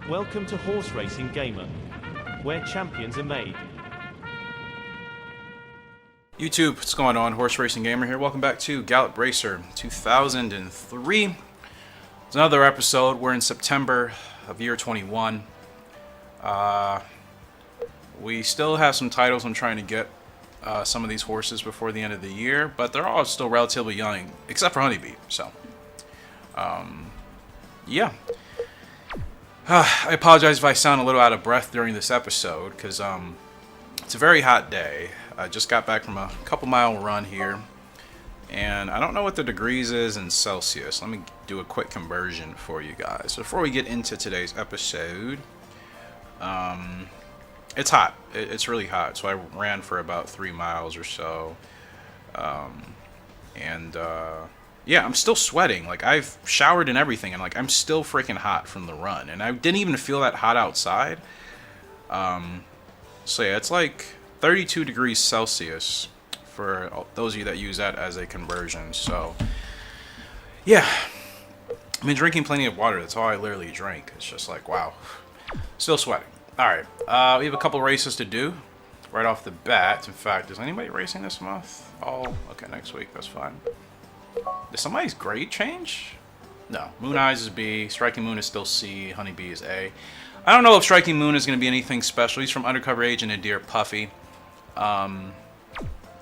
Welcome to Horse Racing Gamer, where champions are made. YouTube, what's going on? Horse Racing Gamer here. Welcome back to Gallop Racer 2003. It's another episode. We're in September of year 21. We still have some titles I'm trying to get some of these horses before the end of the year, but they're all still relatively young, except for Honeybee. So, yeah. I apologize if I sound a little out of breath during this episode, because it's a very hot day. I just got back from a couple-mile run here, and I don't know what the degrees is in Celsius. Let me do a quick conversion for you guys. So before we get into today's episode, it's hot. It's really hot. So I ran for about 3 miles or so, yeah, I'm still sweating. Like, I've showered and everything, and like I'm still freaking hot from the run, and I didn't even feel that hot outside. So yeah, it's like 32 degrees Celsius for those of you that use that as a conversion. So yeah, I've been drinking plenty of water. That's all I literally drink. It's just like, wow, still sweating. All right, we have a couple races to do right off the bat. In fact, is anybody racing this month? Oh, okay, next week. That's fine. Did somebody's grade change? No. Moon Eyes is B. Striking Moon is still C. Honeybee is A. I don't know if Striking Moon is going to be anything special. He's from Undercover Agent and Dear Puffy. I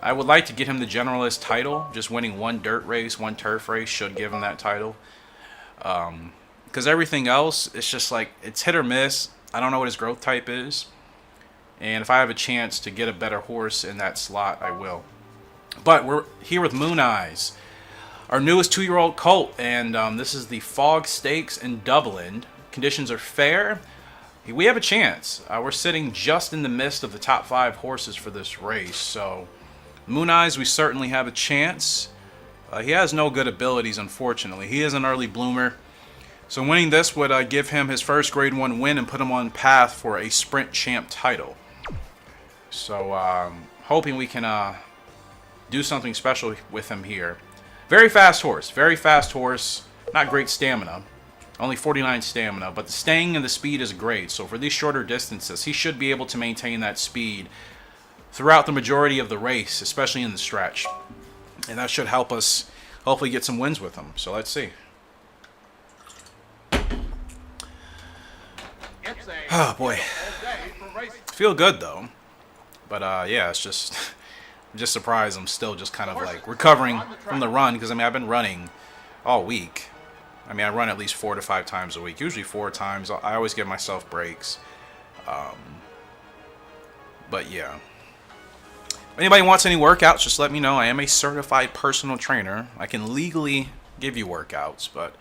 would like to get him the Generalist title. Just winning one dirt race, one turf race should give him that title. Because everything else, it's just like, it's hit or miss. I don't know what his growth type is. And if I have a chance to get a better horse in that slot, I will. But we're here with Moon Eyes, our newest 2-year-old colt, and this is the Fog Stakes in Dublin. Conditions are fair. We have a chance. We're sitting just in the midst of the top 5 horses for this race, so Moon Eyes, we certainly have a chance. He has no good abilities, unfortunately. He is an early bloomer, so winning this would give him his first Grade 1 win and put him on path for a Sprint Champ title. So hoping we can do something special with him here. Very fast horse, not great stamina, only 49 stamina, but the staying and the speed is great. So for these shorter distances, he should be able to maintain that speed throughout the majority of the race, especially in the stretch. And that should help us hopefully get some wins with him. So let's see. Oh boy, feel good though, but yeah, it's just I'm just surprised I'm still just kind of like recovering from the run, because I mean I've been running all week. I mean I run at least 4 to 5 times a week, usually 4 times. I always give myself breaks, but yeah. If anybody wants any workouts, just let me know. I am a certified personal trainer. I can legally give you workouts, but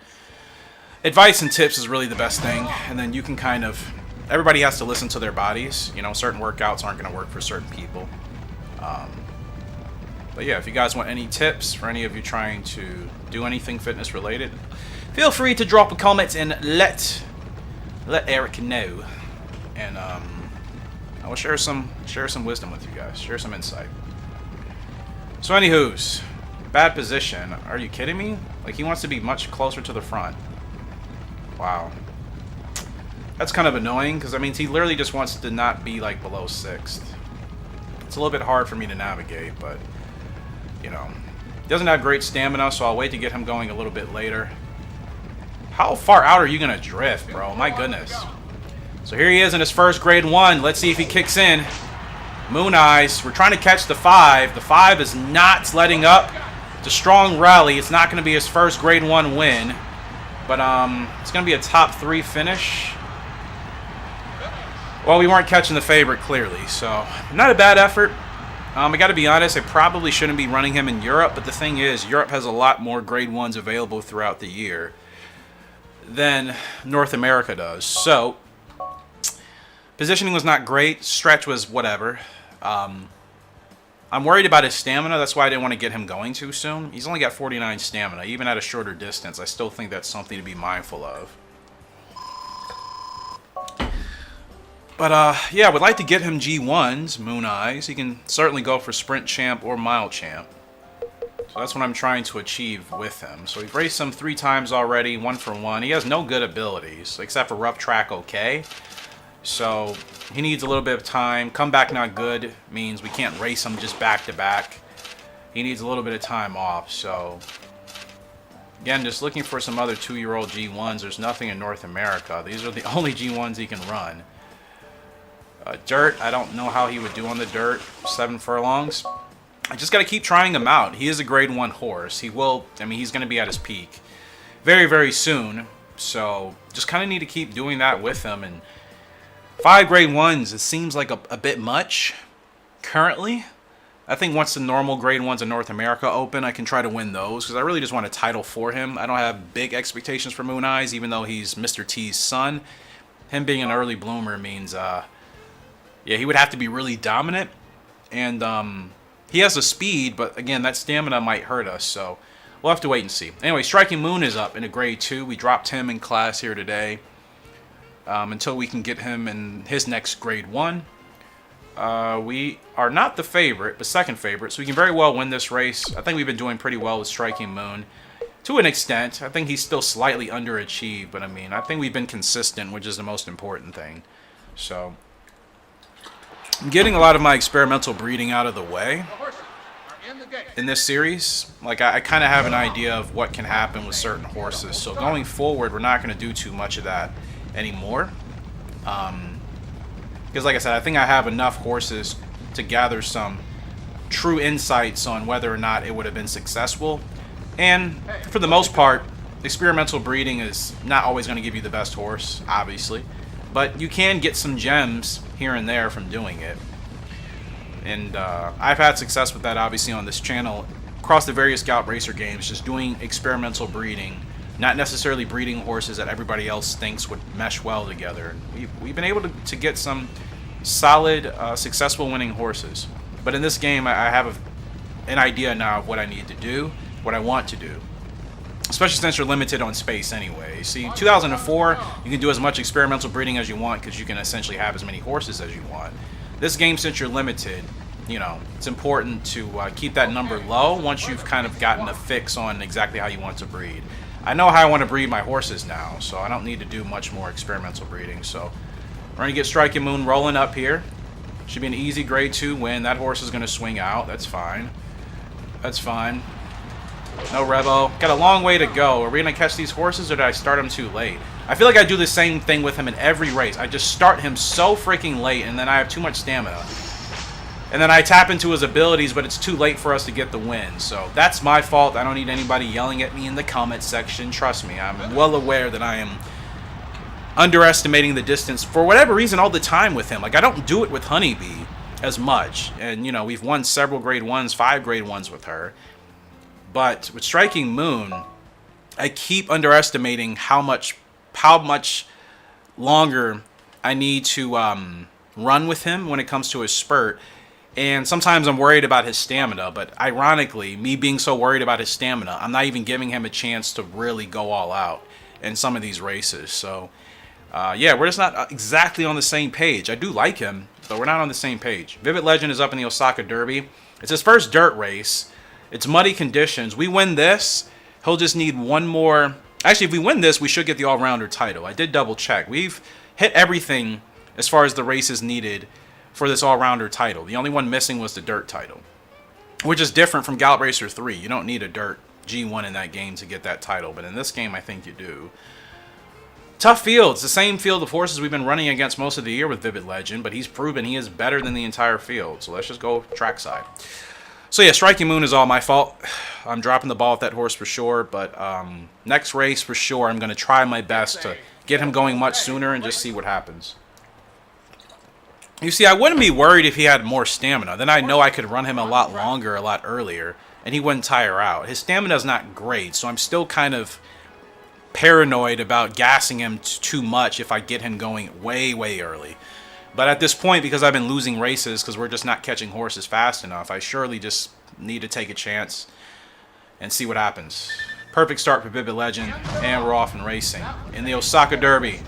advice and tips is really the best thing. And then you can kind of, everybody has to listen to their bodies. You know, certain workouts aren't going to work for certain people. But yeah, if you guys want any tips for any of you trying to do anything fitness related, feel free to drop a comment and let Eric know. And I will share some wisdom with you guys, share some insight. So anywho's, bad position. Are you kidding me? Like, he wants to be much closer to the front. Wow. That's kind of annoying, because that means he literally just wants to not be like below 6th. It's a little bit hard for me to navigate, but you know, he doesn't have great stamina, so I'll wait to get him going a little bit later. How far out are you gonna drift, bro? My goodness. So here he is in his first Grade 1. Let's see if he kicks in. Moon Eyes, we're trying to catch the 5. The 5 is not letting up. It's a strong rally. It's not going to be his first Grade 1 win, but it's going to be a top 3 finish. Well, we weren't catching the favorite clearly, so not a bad effort. I got to be honest, I probably shouldn't be running him in Europe, but the thing is, Europe has a lot more Grade 1s available throughout the year than North America does. So positioning was not great. Stretch was whatever. I'm worried about his stamina. That's why I didn't want to get him going too soon. He's only got 49 stamina. Even at a shorter distance, I still think that's something to be mindful of. But, yeah, I would like to get him G1s, Moon Eyes. He can certainly go for Sprint Champ or Mile Champ. So that's what I'm trying to achieve with him. So we've raced him 3 times already, 1 for 1. He has no good abilities, except for rough track okay. So he needs a little bit of time. Comeback not good means we can't race him just back to back. He needs a little bit of time off. So again, just looking for some other 2-year-old G1s. There's nothing in North America. These are the only G1s he can run. Dirt, I don't know how he would do on the dirt. 7 furlongs. I just got to keep trying him out. He is a grade 1 horse. He will, I mean, he's going to be at his peak very, very soon. So just kind of need to keep doing that with him. And 5 grade 1s, it seems like a bit much currently. I think once the normal grade 1s in North America open, I can try to win those. Because I really just want a title for him. I don't have big expectations for Moon Eyes, even though he's Mr. T's son. Him being an early bloomer means, yeah, he would have to be really dominant. And, he has the speed, but again, that stamina might hurt us, so we'll have to wait and see. Anyway, Striking Moon is up in a grade 2. We dropped him in class here today until we can get him in his next grade 1. We are not the favorite, but second favorite, so we can very well win this race. I think we've been doing pretty well with Striking Moon to an extent. I think he's still slightly underachieved, but I mean, I think we've been consistent, which is the most important thing. So I'm getting a lot of my experimental breeding out of the way in this series. Like, I kind of have an idea of what can happen with certain horses. So going forward, we're not going to do too much of that anymore. Because like I said, I think I have enough horses to gather some true insights on whether or not it would have been successful. And for the most part, experimental breeding is not always going to give you the best horse, obviously. But you can get some gems here and there from doing it. And I've had success with that, obviously, on this channel across the various Gallop Racer games, just doing experimental breeding, not necessarily breeding horses that everybody else thinks would mesh well together. We've been able to get some solid, successful winning horses. But in this game, I have an idea now of what I need to do, what I want to do. Especially since you're limited on space anyway. See, 2004, you can do as much experimental breeding as you want because you can essentially have as many horses as you want. This game, since you're limited, you know, it's important to keep that number low once you've kind of gotten a fix on exactly how you want to breed. I know how I want to breed my horses now, so I don't need to do much more experimental breeding. So we're going to get Striking Moon rolling up here. Should be an easy grade 2 win. That horse is going to swing out. That's fine. That's fine. No Revo. Got a long way to go. Are we going to catch these horses, or did I start them too late? I feel like I do the same thing with him in every race. I just start him so freaking late, and then I have too much stamina. And then I tap into his abilities, but it's too late for us to get the win. So that's my fault. I don't need anybody yelling at me in the comment section. Trust me, I'm well aware that I am underestimating the distance for whatever reason all the time with him. Like, I don't do it with Honeybee as much. And, you know, we've won several grade 1s, 5 grade 1s with her. But with Striking Moon, I keep underestimating how much longer I need to run with him when it comes to his spurt. And sometimes I'm worried about his stamina. But ironically, me being so worried about his stamina, I'm not even giving him a chance to really go all out in some of these races. So, yeah, we're just not exactly on the same page. I do like him, but we're not on the same page. Vivid Legend is up in the Osaka Derby. It's his first dirt race. It's muddy conditions. We win this, he'll just need one more. Actually, if we win this, we should get the all-rounder title. I did double check. We've hit everything as far as the races needed for this all-rounder title. The only one missing was the dirt title, which is different from Gallop Racer 3. You don't need a dirt G1 in that game to get that title, but in this game, I think you do. Tough fields. The same field of horses we've been running against most of the year with Vivid Legend, but he's proven he is better than the entire field. So let's just go trackside. So yeah, Striking Moon is all my fault. I'm dropping the ball with that horse for sure, but next race for sure, I'm going to try my best to get him going much sooner and just see what happens. You see, I wouldn't be worried if he had more stamina. Then I know I could run him a lot longer, a lot earlier, and he wouldn't tire out. His stamina is not great, so I'm still kind of paranoid about gassing him too much if I get him going way, way early. But at this point, because I've been losing races because we're just not catching horses fast enough, I surely just need to take a chance and see what happens. Perfect start for Vivid Legend, and we're off and racing in the Osaka Derby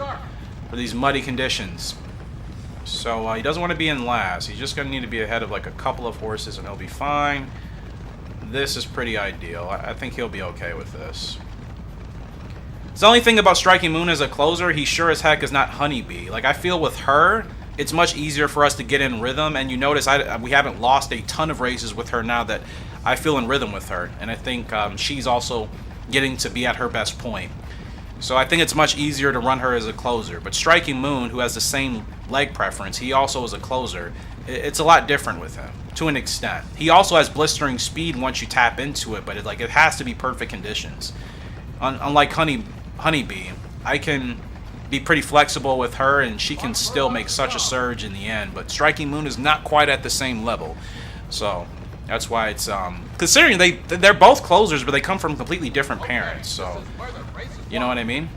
for these muddy conditions. So he doesn't want to be in last. He's just going to need to be ahead of like a couple of horses and he'll be fine. this is pretty ideal. I think he'll be okay with this. It's the only thing about Striking Moon as a closer, he sure as heck is not Honeybee. Like, I feel with her, it's much easier for us to get in rhythm, and you notice we haven't lost a ton of races with her now that I feel in rhythm with her, and I think she's also getting to be at her best point. So I think it's much easier to run her as a closer. But Striking Moon, who has the same leg preference, he also is a closer. It's a lot different with him, to an extent. He also has blistering speed once you tap into it, but it has to be perfect conditions. Unlike Honeybee, I can be pretty flexible with her, and she can still make such a surge in the end. But Striking Moon is not quite at the same level. So that's why it's considering they're both closers, but they come from completely different parents. So you know what I mean?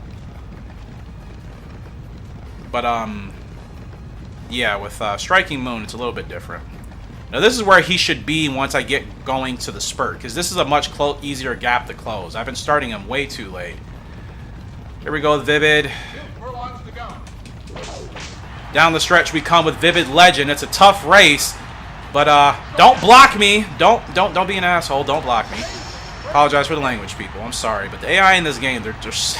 But yeah, with Striking Moon, it's a little bit different. Now this is where he should be once I get going to the spurt, because this is a much easier gap to close. I've been starting him way too late. Here we go, Vivid. Down the stretch we come with Vivid Legend. It's a tough race, but don't block me. Don't be an asshole. Don't block me. Apologize for the language, people. I'm sorry, but the AI in this game, they're just,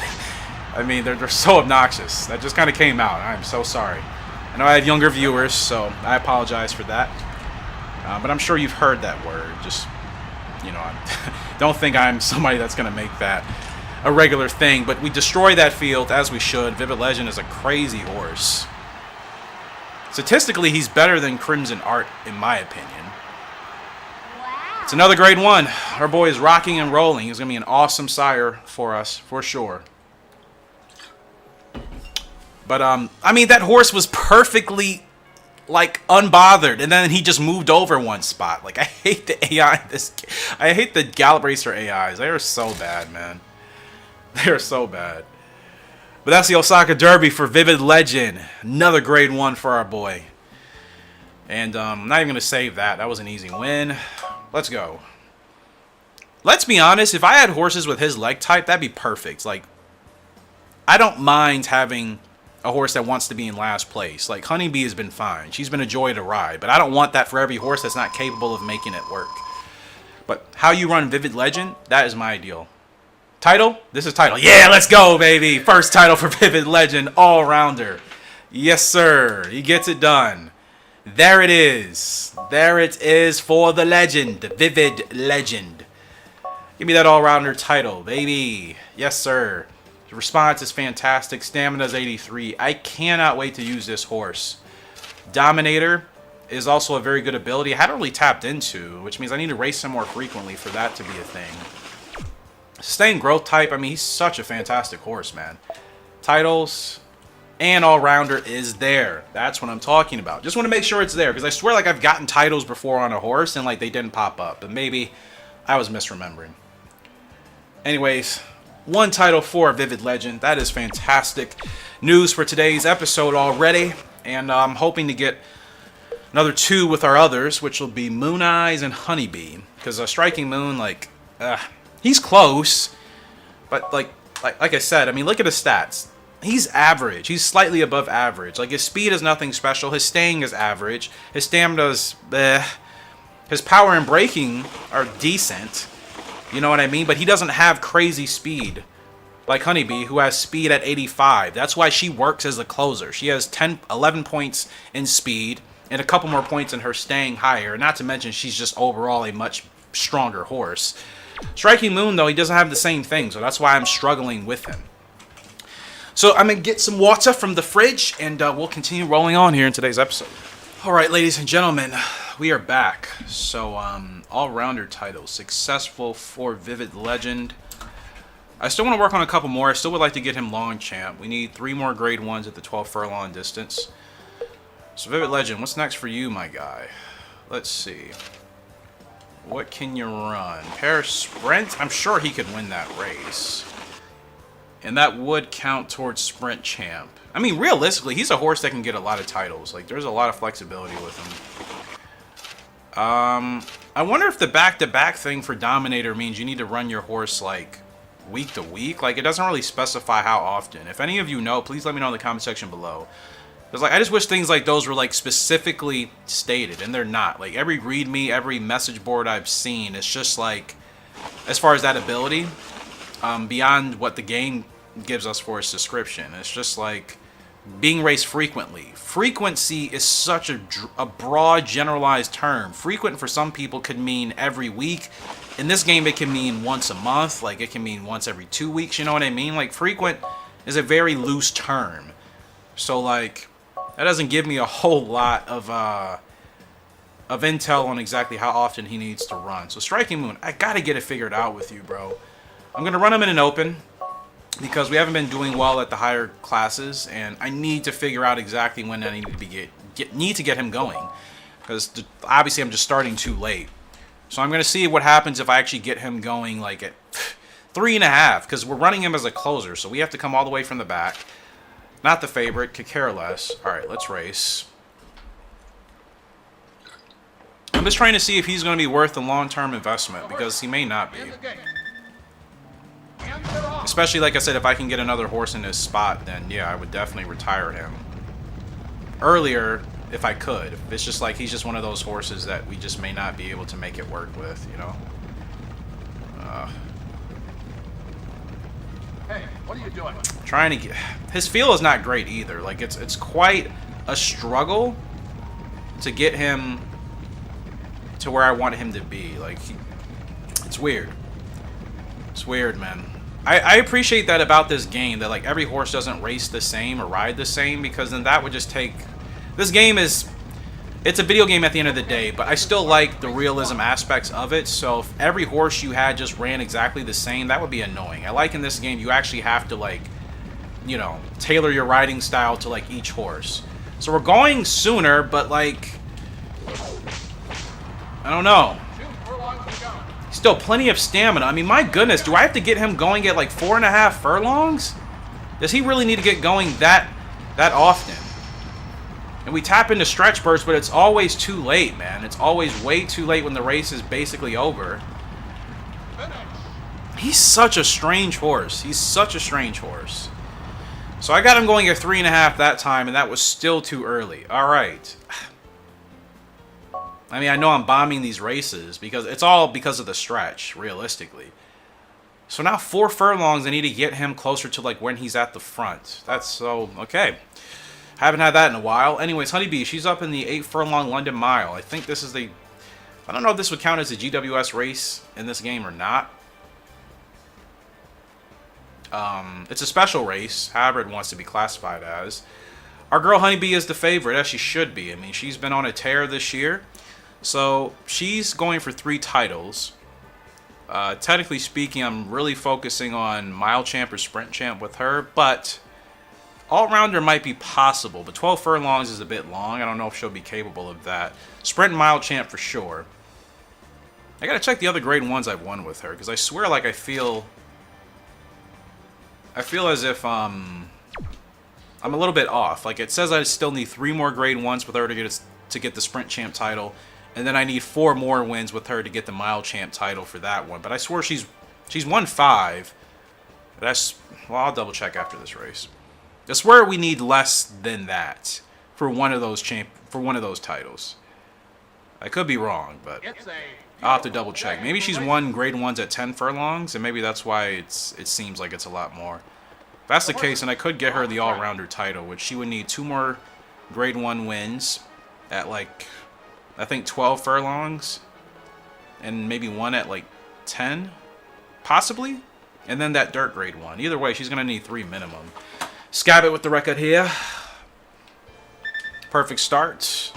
I mean, they're so obnoxious. That just kind of came out. I'm so sorry. I know I have younger viewers, so I apologize for that. But I'm sure you've heard that word. Just, you know, don't think I'm somebody that's gonna make that a regular thing. But we destroy that field as we should. Vivid Legend is a crazy horse. Statistically, he's better than Crimson Art, in my opinion. It's another grade 1. Our boy is rocking and rolling. He's going to be an awesome sire for us, for sure. But, I mean, that horse was perfectly, like, unbothered. And then he just moved over one spot. Like, I hate the AI. I hate the Gallop Racer AIs. They are so bad, man. They are so bad. But that's the Osaka Derby for Vivid Legend. Another grade 1 for our boy. And I'm not even going to save that. That was an easy win. Let's go. Let's be honest. If I had horses with his leg type, that'd be perfect. Like, I don't mind having a horse that wants to be in last place. Like, Honeybee has been fine. She's been a joy to ride. But I don't want that for every horse that's not capable of making it work. But how you run Vivid Legend, that is my ideal. Title? This is title. Yeah, let's go, baby. First title for Vivid Legend, all-rounder. Yes, sir. He gets it done. There it is. There it is for the legend. Vivid Legend. Give me that all-rounder title, baby. Yes, sir. The response is fantastic. Stamina's 83. I cannot wait to use this horse. Dominator is also a very good ability. I hadn't really tapped into, which means I need to race him more frequently for that to be a thing. Sustained growth type, I mean, he's such a fantastic horse, man. Titles and all-rounder is there. That's what I'm talking about. Just want to make sure it's there, because I swear like I've gotten titles before on a horse and like they didn't pop up. But maybe I was misremembering. Anyways, one title for Vivid Legend. That is fantastic news for today's episode already. And I'm hoping to get another 2 with our others, which will be Moon Eyes and Honeybee. Because Striking Moon, like, he's close, but like I said, I mean, look at his stats. He's average. He's slightly above average. Like, his speed is nothing special. His staying is average. His stamina's his power and braking are decent. You know what I mean? But he doesn't have crazy speed like Honeybee, who has speed at 85. That's why she works as a closer. She has 11 points in speed and a couple more points in her staying higher. Not to mention, she's just overall a much stronger horse. Striking Moon, though, he doesn't have the same thing, so that's why I'm struggling with him. So I'm going to get some water from the fridge, and we'll continue rolling on here in today's episode. All right, ladies and gentlemen, we are back. So, all-rounder title, successful for Vivid Legend. I still want to work on a couple more. I still would like to get him long champ. We need 3 more grade 1s at the 12 furlong distance. So, Vivid Legend, what's next for you, my guy? Let's see. What can you run? Pair sprint? I'm sure he could win that race. And that would count towards sprint champ. I mean, realistically, he's a horse that can get a lot of titles. Like, there's a lot of flexibility with him. I wonder if the back-to-back thing for Dominator means you need to run your horse, like, week to week. Like, it doesn't really specify how often. If any of you know, please let me know in the comment section below. Because like I just wish things like those were like specifically stated, and they're not. Like every README, every message board I've seen, it's just like, as far as that ability, beyond what the game gives us for its description, it's just like being raced frequently. Frequency is such a broad, generalized term. Frequent for some people could mean every week. In this game, it can mean once a month. Like it can mean once every 2 weeks. You know what I mean? Like frequent is a very loose term. So like that doesn't give me a whole lot of intel on exactly how often he needs to run. So Striking Moon, I gotta get it figured out with you, bro. I'm gonna run him in an open because we haven't been doing well at the higher classes, and I need to figure out exactly when I need to get him going, because obviously I'm just starting too late. So I'm gonna see what happens if I actually get him going like at 3.5, because we're running him as a closer, so we have to come all the way from the back. Not the favorite, could care less. All right, let's race. I'm just trying to see if he's going to be worth a long-term investment, because he may not be. Especially, like I said, if I can get another horse in his spot, then yeah, I would definitely retire him earlier if I could. It's just like he's just one of those horses that we just may not be able to make it work with, you know? Hey, what are you doing? Trying to get... His feel is not great either. Like, it's quite a struggle to get him to where I want him to be. Like, it's weird. It's weird, man. I appreciate that about this game, that, like, every horse doesn't race the same or ride the same, because then that would just take... This game is... It's a video game at the end of the day, but I still like the realism aspects of it, so if every horse you had just ran exactly the same, that would be annoying. I like in this game, you actually have to, like, you know, tailor your riding style to, like, each horse. So we're going sooner, but, like, I don't know. Still plenty of stamina. I mean, my goodness, do I have to get him going at, like, 4.5 furlongs? Does he really need to get going that often? And we tap into stretch bursts, but it's always too late, man. It's always way too late when the race is basically over. He's such a strange horse. He's such a strange horse. So I got him going at 3.5 that time, and that was still too early. All right. I mean, I know I'm bombing these races because it's all because of the stretch, realistically. So now 4 furlongs, I need to get him closer to, like, when he's at the front. That's so... Okay. Haven't had that in a while. Anyways, Honeybee, she's up in the 8 furlong London Mile. I think this is the... I don't know if this would count as a GWS race in this game or not. It's a special race, however it wants to be classified as. Our girl Honeybee is the favorite, as she should be. I mean, she's been on a tear this year. So, she's going for 3 titles. Technically speaking, I'm really focusing on Mile Champ or Sprint Champ with her, but... All-rounder might be possible, but 12 furlongs is a bit long. I don't know if she'll be capable of that. Sprint and Mile Champ for sure. I gotta check the other grade 1s I've won with her, because I swear, like, I feel as if, I'm a little bit off. Like, it says I still need 3 more grade 1s with her to get the Sprint Champ title, and then I need 4 more wins with her to get the Mile Champ title for that one. But I swear she's won 5. That's... Well, I'll double-check after this race. I swear we need less than that for one of those titles. I could be wrong, but I'll have to double check. Maybe she's won grade 1s at 10 furlongs, and maybe that's why it seems like it's a lot more. If that's the case, and I could get her the all-rounder title, which she would need 2 more grade 1 wins at, like, I think 12 furlongs, and maybe 1 at, like, 10, possibly, and then that dirt grade 1. Either way, she's going to need 3 minimum. Scab it with the record here. Perfect start.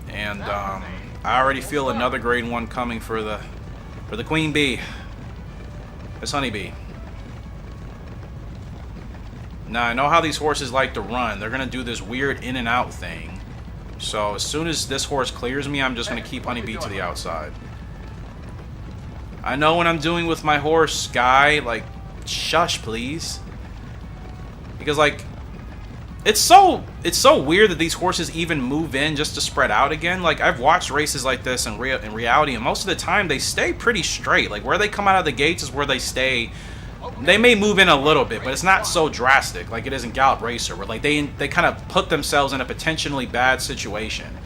And I already feel another grade 1 coming for the Queen Bee. This Honeybee. Now I know how these horses like to run. They're gonna do this weird in and out thing. So as soon as this horse clears me, I'm just gonna keep Honeybee to the outside. I know what I'm doing with my horse, Guy. Like, shush, please. Because, like, it's so weird that these horses even move in just to spread out again. Like, I've watched races like this in reality, and most of the time they stay pretty straight. Like, where they come out of the gates is where they stay They may move in a little bit, but it's not so drastic like it is in Gallop Racer, where like they kind of put themselves in a potentially bad situation.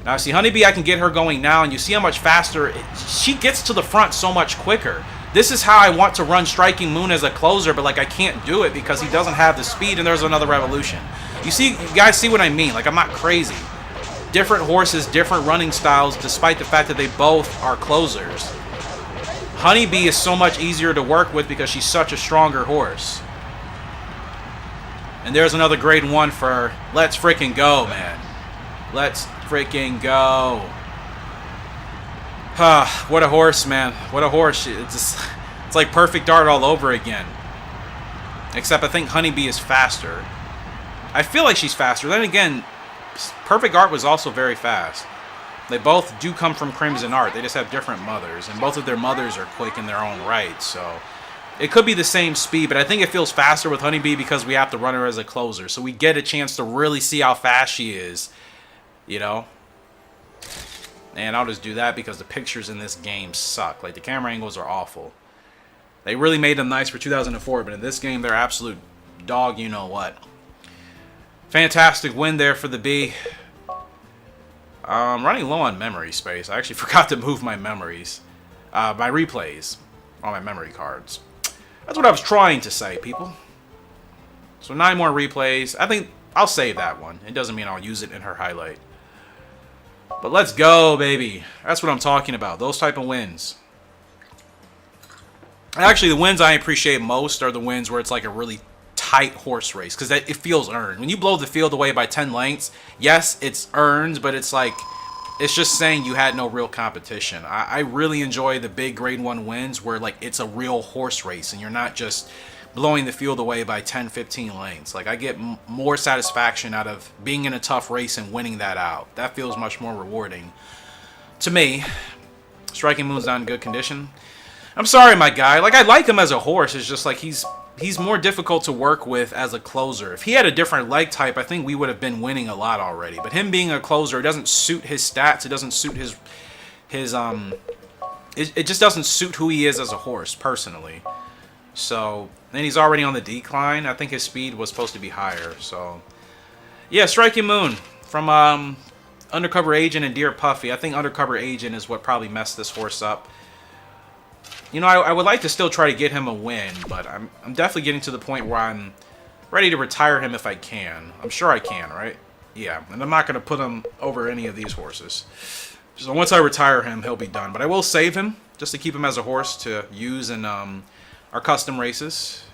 Now, see, Honeybee, I can get her going now, and you see how much faster she gets to the front so much quicker. This is how I want to run Striking Moon as a closer, but like I can't do it because he doesn't have the speed, and there's another revolution. You guys see what I mean? Like, I'm not crazy. Different horses, different running styles, despite the fact that they both are closers. Honeybee is so much easier to work with because she's such a stronger horse. And there's another grade 1 for her. Let's freaking go, man. Let's freaking go. What a horse, man. What a horse. It's like Perfect Art all over again. Except I think Honeybee is faster. I feel like she's faster. Then again, Perfect Art was also very fast. They both do come from Crimson Art. They just have different mothers. And both of their mothers are quick in their own right. So it could be the same speed, but I think it feels faster with Honeybee because we have to run her as a closer. So we get a chance to really see how fast she is. You know? And I'll just do that because the pictures in this game suck. Like, the camera angles are awful. They really made them nice for 2004, but in this game, they're absolute dog you-know-what. Fantastic win there for the B. Running low on memory space. I actually forgot to move my memories. My replays on my memory cards. That's what I was trying to say, people. So 9 more replays. I think I'll save that one. It doesn't mean I'll use it in her highlight. But let's go, baby. That's what I'm talking about. Those type of wins. Actually, the wins I appreciate most are the wins where it's like a really tight horse race, because it feels earned. When you blow the field away by 10 lengths, yes, it's earned, but it's like, it's just saying you had no real competition. I really enjoy the big grade 1 wins where like it's a real horse race and you're not just blowing the field away by 10, 15 lengths. Like, I get more satisfaction out of being in a tough race and winning that out. That feels much more rewarding to me. Striking Moon's not in good condition. I'm sorry, my guy. Like, I like him as a horse. It's just like he's more difficult to work with as a closer. If he had a different leg type, I think we would have been winning a lot already. But him being a closer, it doesn't suit his stats. It doesn't suit it just doesn't suit who he is as a horse, personally. So, and he's already on the decline. I think his speed was supposed to be higher. So, yeah, Striking Moon from Undercover Agent and Dear Puffy. I think Undercover Agent is what probably messed this horse up. You know, I would like to still try to get him a win, but I'm definitely getting to the point where I'm ready to retire him if I can. I'm sure I can, right? Yeah, and I'm not going to put him over any of these horses. So once I retire him, he'll be done. But I will save him, just to keep him as a horse to use in our custom races.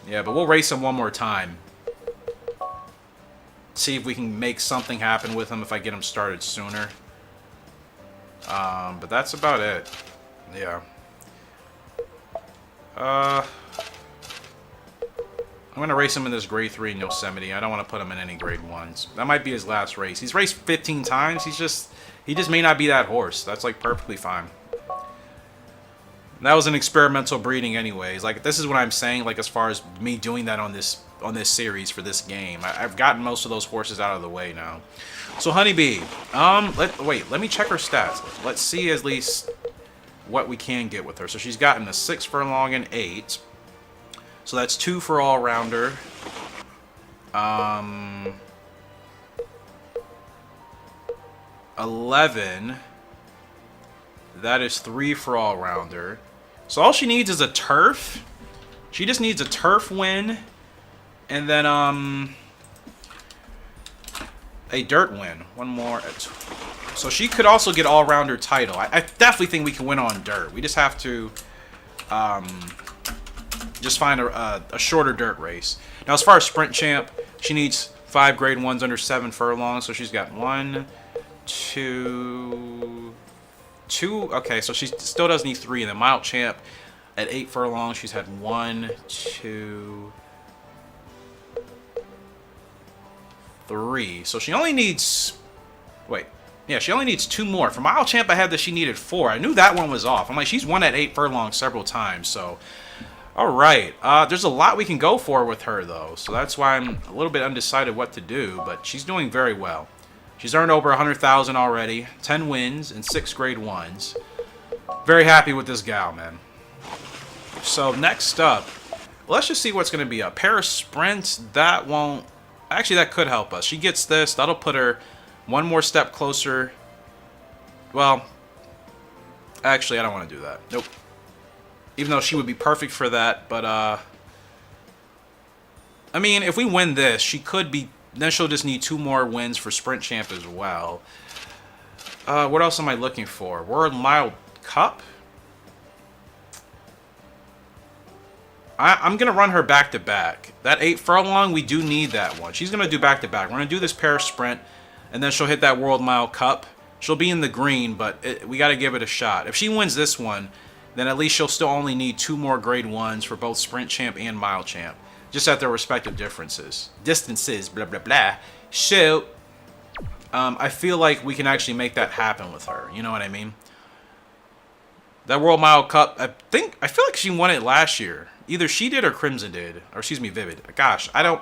Yeah, but we'll race him one more time. See if we can make something happen with him if I get him started sooner. But that's about it. Yeah. I'm gonna race him in this grade 3 in Yosemite. I don't want to put him in any grade 1s. That might be his last race. He's raced 15 times. He just may not be that horse. That's like perfectly fine. And that was an experimental breeding anyways. Like, this is what I'm saying, like, as far as me doing that on this series for this game. I've gotten most of those horses out of the way now. So Honeybee, let me check her stats. Let's see at least what we can get with her. So she's gotten a 6 furlong and 8. So that's 2 for all-rounder. 11. That is 3 for all-rounder. So all she needs is a turf. She just needs a turf win. And then, a dirt win. One more. So she could also get all-rounder title. I definitely think we can win on dirt. We just have to just find a shorter dirt race. Now, as far as sprint champ, she needs 5 grade 1s under 7 furlongs. So she's got 1, 2. Okay, so she still does need 3. And then mile champ at 8 furlongs, she's had 1, 2, 3. So she only needs... Wait. Yeah, she only needs 2 more. For mile champ, I had that she needed 4. I knew that one was off. I'm like, she's won at 8 furlongs several times. So, all right. There's a lot we can go for with her, though. So that's why I'm a little bit undecided what to do. But she's doing very well. She's earned over 100,000 already. 10 wins and 6 grade 1s. Very happy with this gal, man. So next up, let's just see what's going to be up. Pair of sprints, that won't... Actually, that could help us. She gets this. That'll put her one more step closer. Well, actually, I don't want to do that. Nope. Even though she would be perfect for that. But, I mean, if we win this, she could be... Then she'll just need 2 more wins for Sprint Champ as well. What else am I looking for? World Mile Cup? I'm going to run her back-to-back. That 8 furlong, we do need that one. She's going to do back-to-back. We're going to do this pair sprint, and then she'll hit that World Mile Cup. She'll be in the green, but we got to give it a shot. If she wins this one, then at least she'll still only need 2 more Grade 1s for both Sprint Champ and Mile Champ. Just at their respective distances, blah, blah, blah. So, I feel like we can actually make that happen with her. You know what I mean? That World Mile Cup, I feel like she won it last year. Either she did or Crimson did. Or, excuse me, Vivid. Gosh, I don't...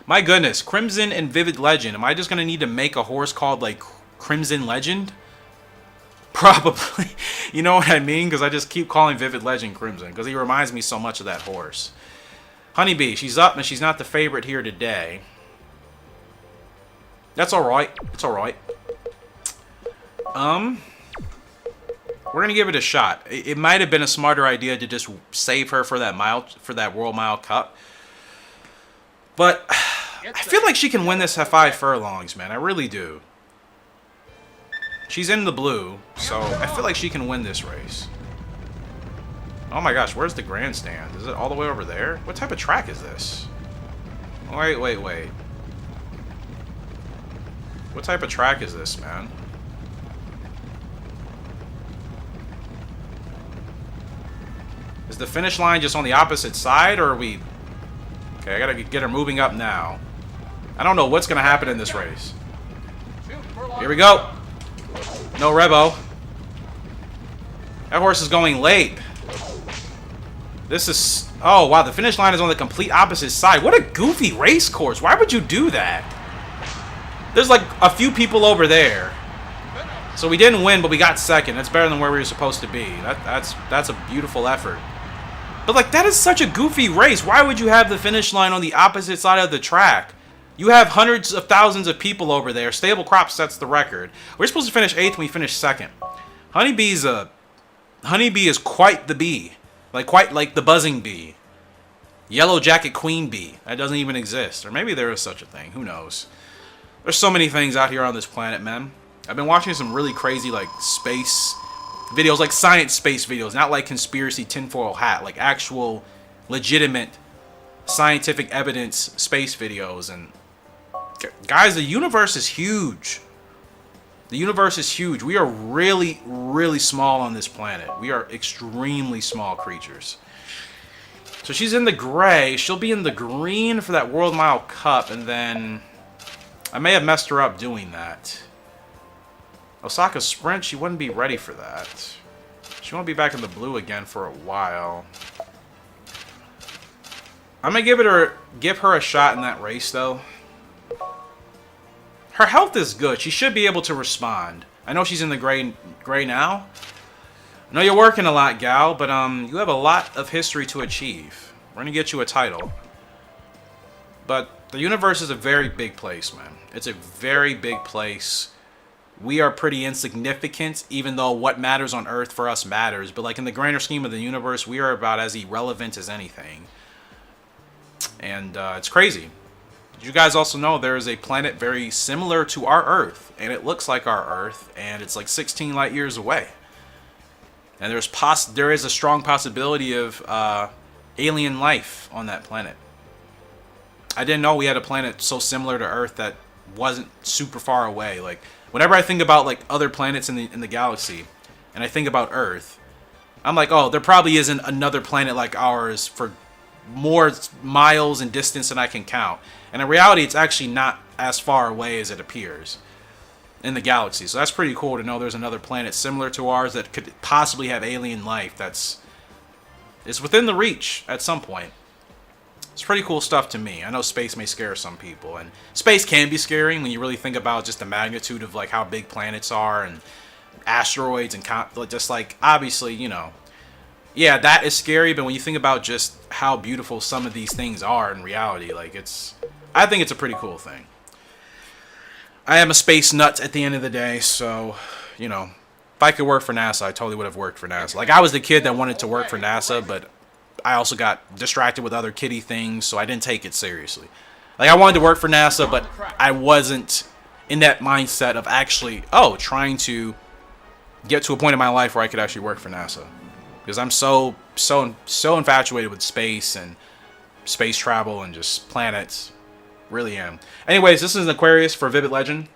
My goodness, Crimson and Vivid Legend. Am I just going to need to make a horse called, like, Crimson Legend? Probably. You know what I mean? Because I just keep calling Vivid Legend Crimson. Because he reminds me so much of that horse. Honeybee, she's up, and she's not the favorite here today. That's alright. It's alright. We're gonna give it a shot. It might have been a smarter idea to just save her for that World Mile Cup. But I feel like she can win this at 5 furlongs, man. I really do. She's in the blue, so I feel like she can win this race. Oh my gosh, where's the grandstand? Is it all the way over there? What type of track is this? Wait. What type of track is this, man? Is the finish line just on the opposite side, or are we... Okay, I gotta get her moving up now. I don't know what's gonna happen in this race. Here we go. No Rebo. That horse is going late. This is... Oh, wow, the finish line is on the complete opposite side. What a goofy race course. Why would you do that? There's like a few people over there. So we didn't win, but we got second. That's better than where we were supposed to be. That's a beautiful effort. But, like, that is such a goofy race. Why would you have the finish line on the opposite side of the track? You have hundreds of thousands of people over there. Stable Crop sets the record. We're supposed to finish 8th, and we finished 2nd. Honeybee is quite the bee. Quite like the buzzing bee. Yellow Jacket Queen Bee. That doesn't even exist. Or maybe there is such a thing. Who knows? There's so many things out here on this planet, man. I've been watching some really crazy, like, space videos, like science space videos, not like conspiracy tinfoil hat, like actual legitimate scientific evidence space videos. And guys, the universe is huge. The universe is huge. We are really, really small on this planet. We are extremely small creatures. So she's in the gray. She'll be in the green for that World Mile Cup, and then I may have messed her up doing that. Osaka Sprint, she wouldn't be ready for that. She won't be back in the blue again for a while. I'm gonna give her a shot in that race, though. Her health is good. She should be able to respond. I know she's in the gray now. I know you're working a lot, gal, but you have a lot of history to achieve. We're gonna get you a title. But the universe is a very big place, man. It's a very big place. We are pretty insignificant, even though what matters on Earth for us matters. But like in the grander scheme of the universe, we are about as irrelevant as anything. And it's crazy. Did you guys also know there is a planet very similar to our Earth? And it looks like our Earth, and it's like 16 light years away. And there is a strong possibility of alien life on that planet. I didn't know we had a planet so similar to Earth that wasn't super far away. Like, whenever I think about like other planets in the galaxy, and I think about Earth, I'm like, oh, there probably isn't another planet like ours for more miles in distance than I can count. And in reality, it's actually not as far away as it appears in the galaxy. So that's pretty cool to know there's another planet similar to ours that could possibly have alien life it's within the reach at some point. It's pretty cool stuff to me. I know space may scare some people, and space can be scary when you really think about just the magnitude of like how big planets are and asteroids and just like obviously, you know, yeah, that is scary. But when you think about just how beautiful some of these things are in reality, like I think it's a pretty cool thing. I am a space nut at the end of the day, so, you know, if I could work for NASA, I totally would have worked for NASA. Like, I was the kid that wanted to work for NASA, but I also got distracted with other kiddie things, so I didn't take it seriously. Like, I wanted to work for NASA, but I wasn't in that mindset of actually, trying to get to a point in my life where I could actually work for NASA. Because I'm so infatuated with space and space travel and just planets. Really am. Anyways, this is an Aquarius for Vivid Legend.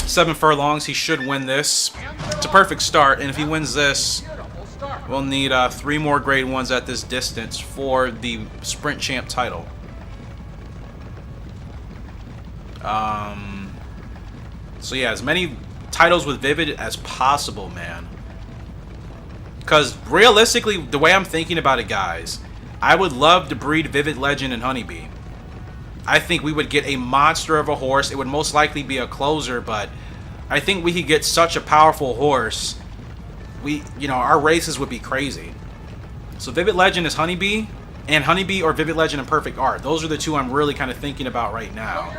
7 furlongs. He should win this. It's a perfect start. And if he wins this, we'll need 3 more grade 1s at this distance for the Sprint Champ title. So yeah, as many titles with Vivid as possible, man. Because realistically, the way I'm thinking about it, guys, I would love to breed Vivid Legend and Honeybee. I think we would get a monster of a horse. It would most likely be a closer, but I think we could get such a powerful horse. Our races would be crazy. So Vivid Legend is Honeybee, and Honeybee or Vivid Legend and Perfect Art. Those are the two I'm really kind of thinking about right now.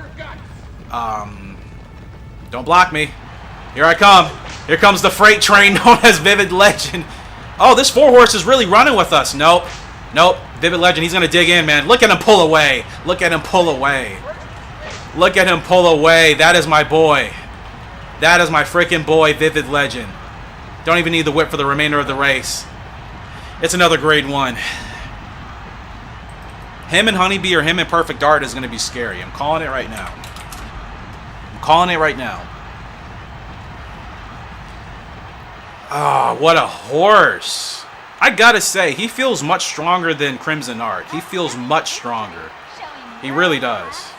Don't block me. Here I come. Here comes the freight train known as Vivid Legend. Oh, this 4-horse is really running with us. Nope. Nope. Vivid Legend, he's going to dig in, man. Look at him pull away. Look at him pull away. Look at him pull away. That is my boy. That is my freaking boy, Vivid Legend. Don't even need the whip for the remainder of the race. It's another grade 1. Him and Honeybee or him and Perfect Art is going to be scary. I'm calling it right now. I'm calling it right now. Oh, what a horse. I gotta say, he feels much stronger than Crimson Art. He feels much stronger. He really does.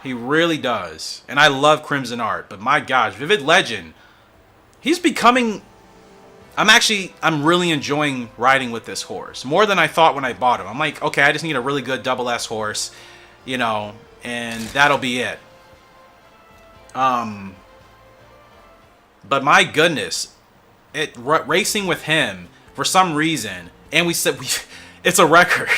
He really does. And I love Crimson Art, but my gosh, Vivid Legend, he's becoming... I'm really enjoying riding with this horse. More than I thought when I bought him. I'm like, okay, I just need a really good double S horse, and that'll be it. But my goodness, racing with him... For some reason, and it's a record.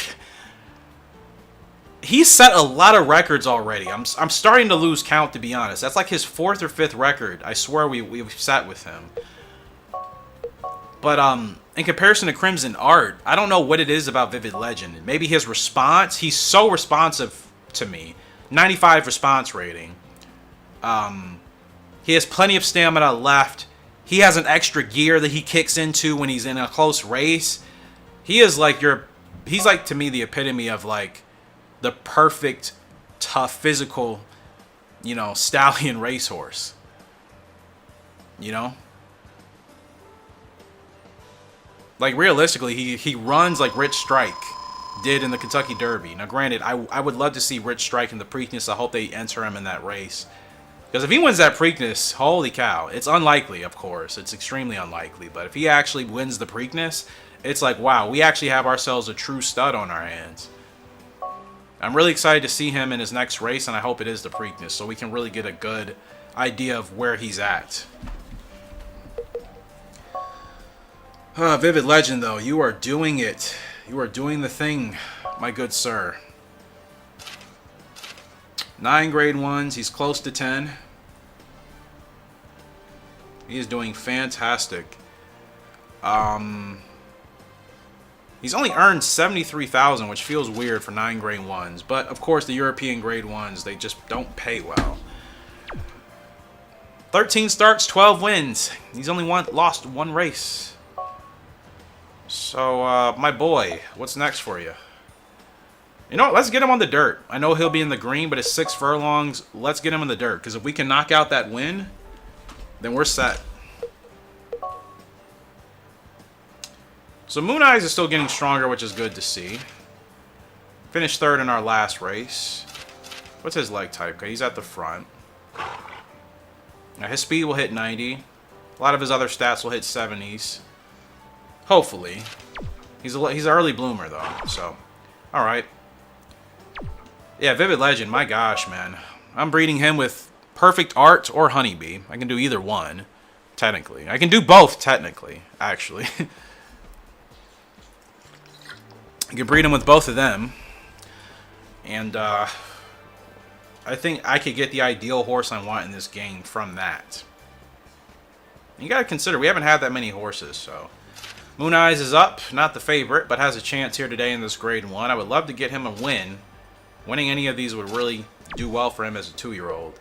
He's set a lot of records already. I'm starting to lose count, to be honest. That's like his 4th or 5th record. I swear we've sat with him. But in comparison to Crimson Art, I don't know what it is about Vivid Legend. Maybe his response. He's so responsive to me. 95 response rating. He has plenty of stamina left. He has an extra gear that he kicks into when he's in a close race. He is like he's like, to me, the epitome of like the perfect, tough, physical, stallion racehorse. Like realistically, he runs like Rich Strike did in the Kentucky Derby. Now granted, I would love to see Rich Strike in the Preakness. I hope they enter him in that race. Because if he wins that Preakness, holy cow. It's unlikely, of course. It's extremely unlikely. But if he actually wins the Preakness, it's like, wow, we actually have ourselves a true stud on our hands. I'm really excited to see him in his next race, and I hope it is the Preakness, so we can really get a good idea of where he's at. Vivid Legend, though, you are doing it. You are doing the thing, my good sir. 9 grade 1s. He's close to 10. He is doing fantastic. He's only earned 73,000, which feels weird for 9 grade 1s. But, of course, the European grade 1s, they just don't pay well. 13 starts, 12 wins. He's only lost 1 race. So, my boy, what's next for you? You know what? Let's get him on the dirt. I know he'll be in the green, but it's 6 furlongs. Let's get him in the dirt. Because if we can knock out that win, then we're set. So Moon Eyes is still getting stronger, which is good to see. Finished 3rd in our last race. What's his leg type? Okay, he's at the front. Now his speed will hit 90. A lot of his other stats will hit 70s. Hopefully. He's an early bloomer, though. So, alright. Yeah, Vivid Legend, my gosh, man. I'm breeding him with Perfect Art or Honeybee. I can do either one, technically. I can do both, technically, actually. You can breed him with both of them. And I think I could get the ideal horse I want in this game from that. You gotta consider, we haven't had that many horses, so. Moon Eyes is up, not the favorite, but has a chance here today in this grade 1. I would love to get him a win. Winning any of these would really do well for him as a 2-year-old.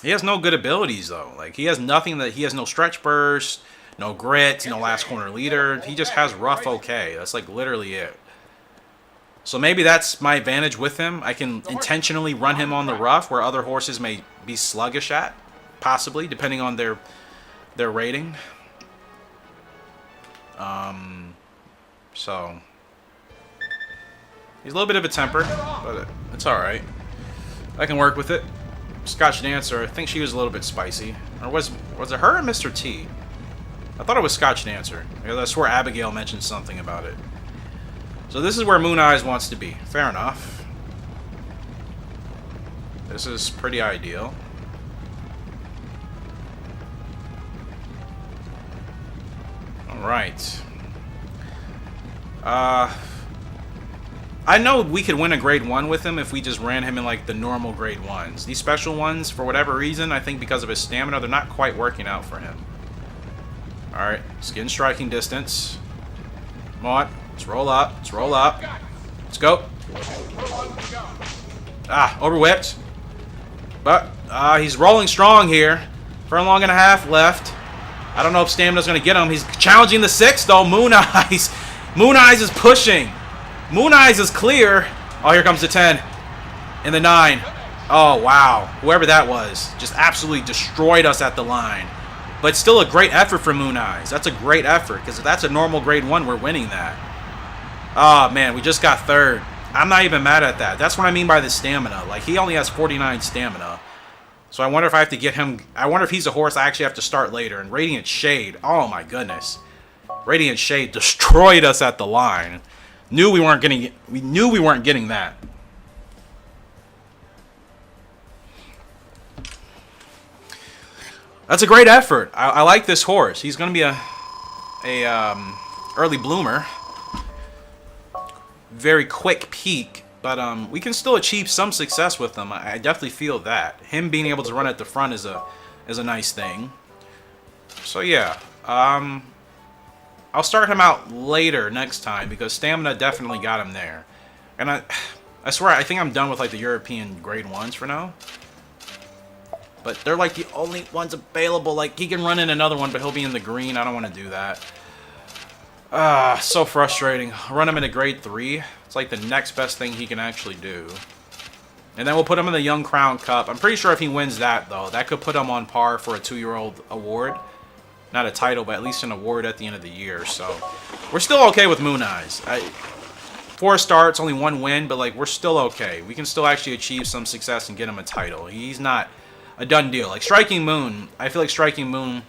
He has no good abilities, though. Like, he has nothing that, he has no stretch burst, no grit, no last corner leader. He just has rough okay. That's like literally it. So maybe that's my advantage with him. I can intentionally run him on the rough where other horses may be sluggish at, possibly, depending on their rating. So he's a little bit of a temper, but it's all right. I can work with it. Scotch Dancer, I think she was a little bit spicy. Or was it her or Mr. T? I thought it was Scotch Dancer. I swear Abigail mentioned something about it. So this is where Moon Eyes wants to be. Fair enough. This is pretty ideal. Alright. I know we could win a grade 1 with him if we just ran him in like the normal grade 1s. These special ones, for whatever reason, I think because of his stamina, they're not quite working out for him. Alright, skin striking distance. Come on, let's roll up, let's roll up. Let's go. Ah, overwhipped. But he's rolling strong here. Furlong and a half left. I don't know if stamina's going to get him. He's challenging the 6, though. Moon Eyes. Moon Eyes is pushing. Moon Eyes is clear. Oh, here comes the 10. And the 9. Oh, wow. Whoever that was just absolutely destroyed us at the line. But still a great effort from Moon Eyes. That's a great effort, because if that's a normal grade 1, we're winning that. Oh, man, we just got 3rd. I'm not even mad at that. That's what I mean by the stamina. Like, he only has 49 stamina. So I wonder if I have to get him... I wonder if he's a horse I actually have to start later. And Radiant Shade, oh my goodness. Radiant Shade destroyed us at the line. We knew we weren't getting that. That's a great effort. I like this horse. He's going to be a early bloomer. Very quick peak. But we can still achieve some success with him. I definitely feel that. Him being able to run at the front is a nice thing. So yeah. I'll start him out later next time because stamina definitely got him there. And I swear, I think I'm done with like the European grade 1s for now. But they're like the only ones available. Like, he can run in another one, but he'll be in the green. I don't want to do that. So frustrating. I'll run him in a grade 3. It's like the next best thing he can actually do. And then we'll put him in the Young Crown Cup. I'm pretty sure if he wins that, though, that could put him on par for a 2-year-old award. Not a title, but at least an award at the end of the year. So we're still okay with Moon Eyes. 4 starts, only 1 win, but like, we're still okay. We can still actually achieve some success and get him a title. He's not a done deal. Like Striking Moon, I feel like Striking Moon,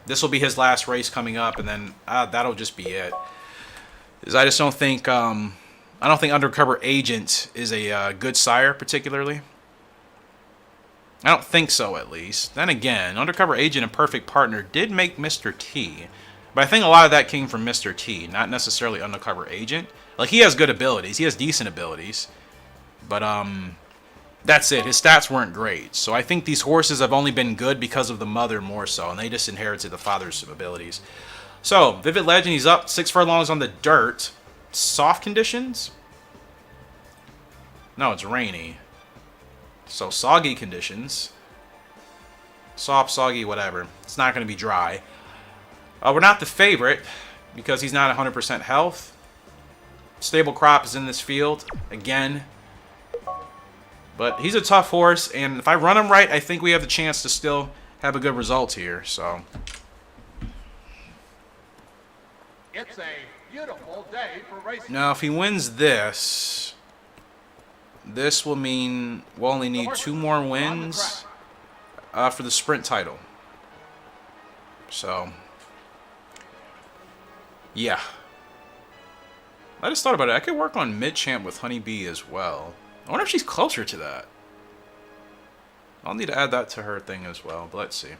this will be his last race coming up, and then that'll just be it. Because I just don't think Undercover Agent is a good sire, particularly. I don't think so, at least. Then again, Undercover Agent and Perfect Partner did make Mr. T. But I think a lot of that came from Mr. T, not necessarily Undercover Agent. Like, he has good abilities. He has decent abilities. But, that's it. His stats weren't great. So I think these horses have only been good because of the mother more so. And they just inherited the father's abilities. So, Vivid Legend, he's up 6 furlongs on the dirt. Soft conditions? No, it's rainy. So, soggy conditions. Soft, soggy, whatever. It's not going to be dry. We're not the favorite because he's not 100% health. Stable Crop is in this field again. But he's a tough horse, and if I run him right, I think we have the chance to still have a good result here. So it's a beautiful day for racing. now, if he wins this, this will mean we'll only need 2 more wins for the sprint title. So yeah, I just thought about it. I could work on mid-champ with Honeybee as well. I wonder if she's closer to that. I'll need to add that to her thing as well, but let's see.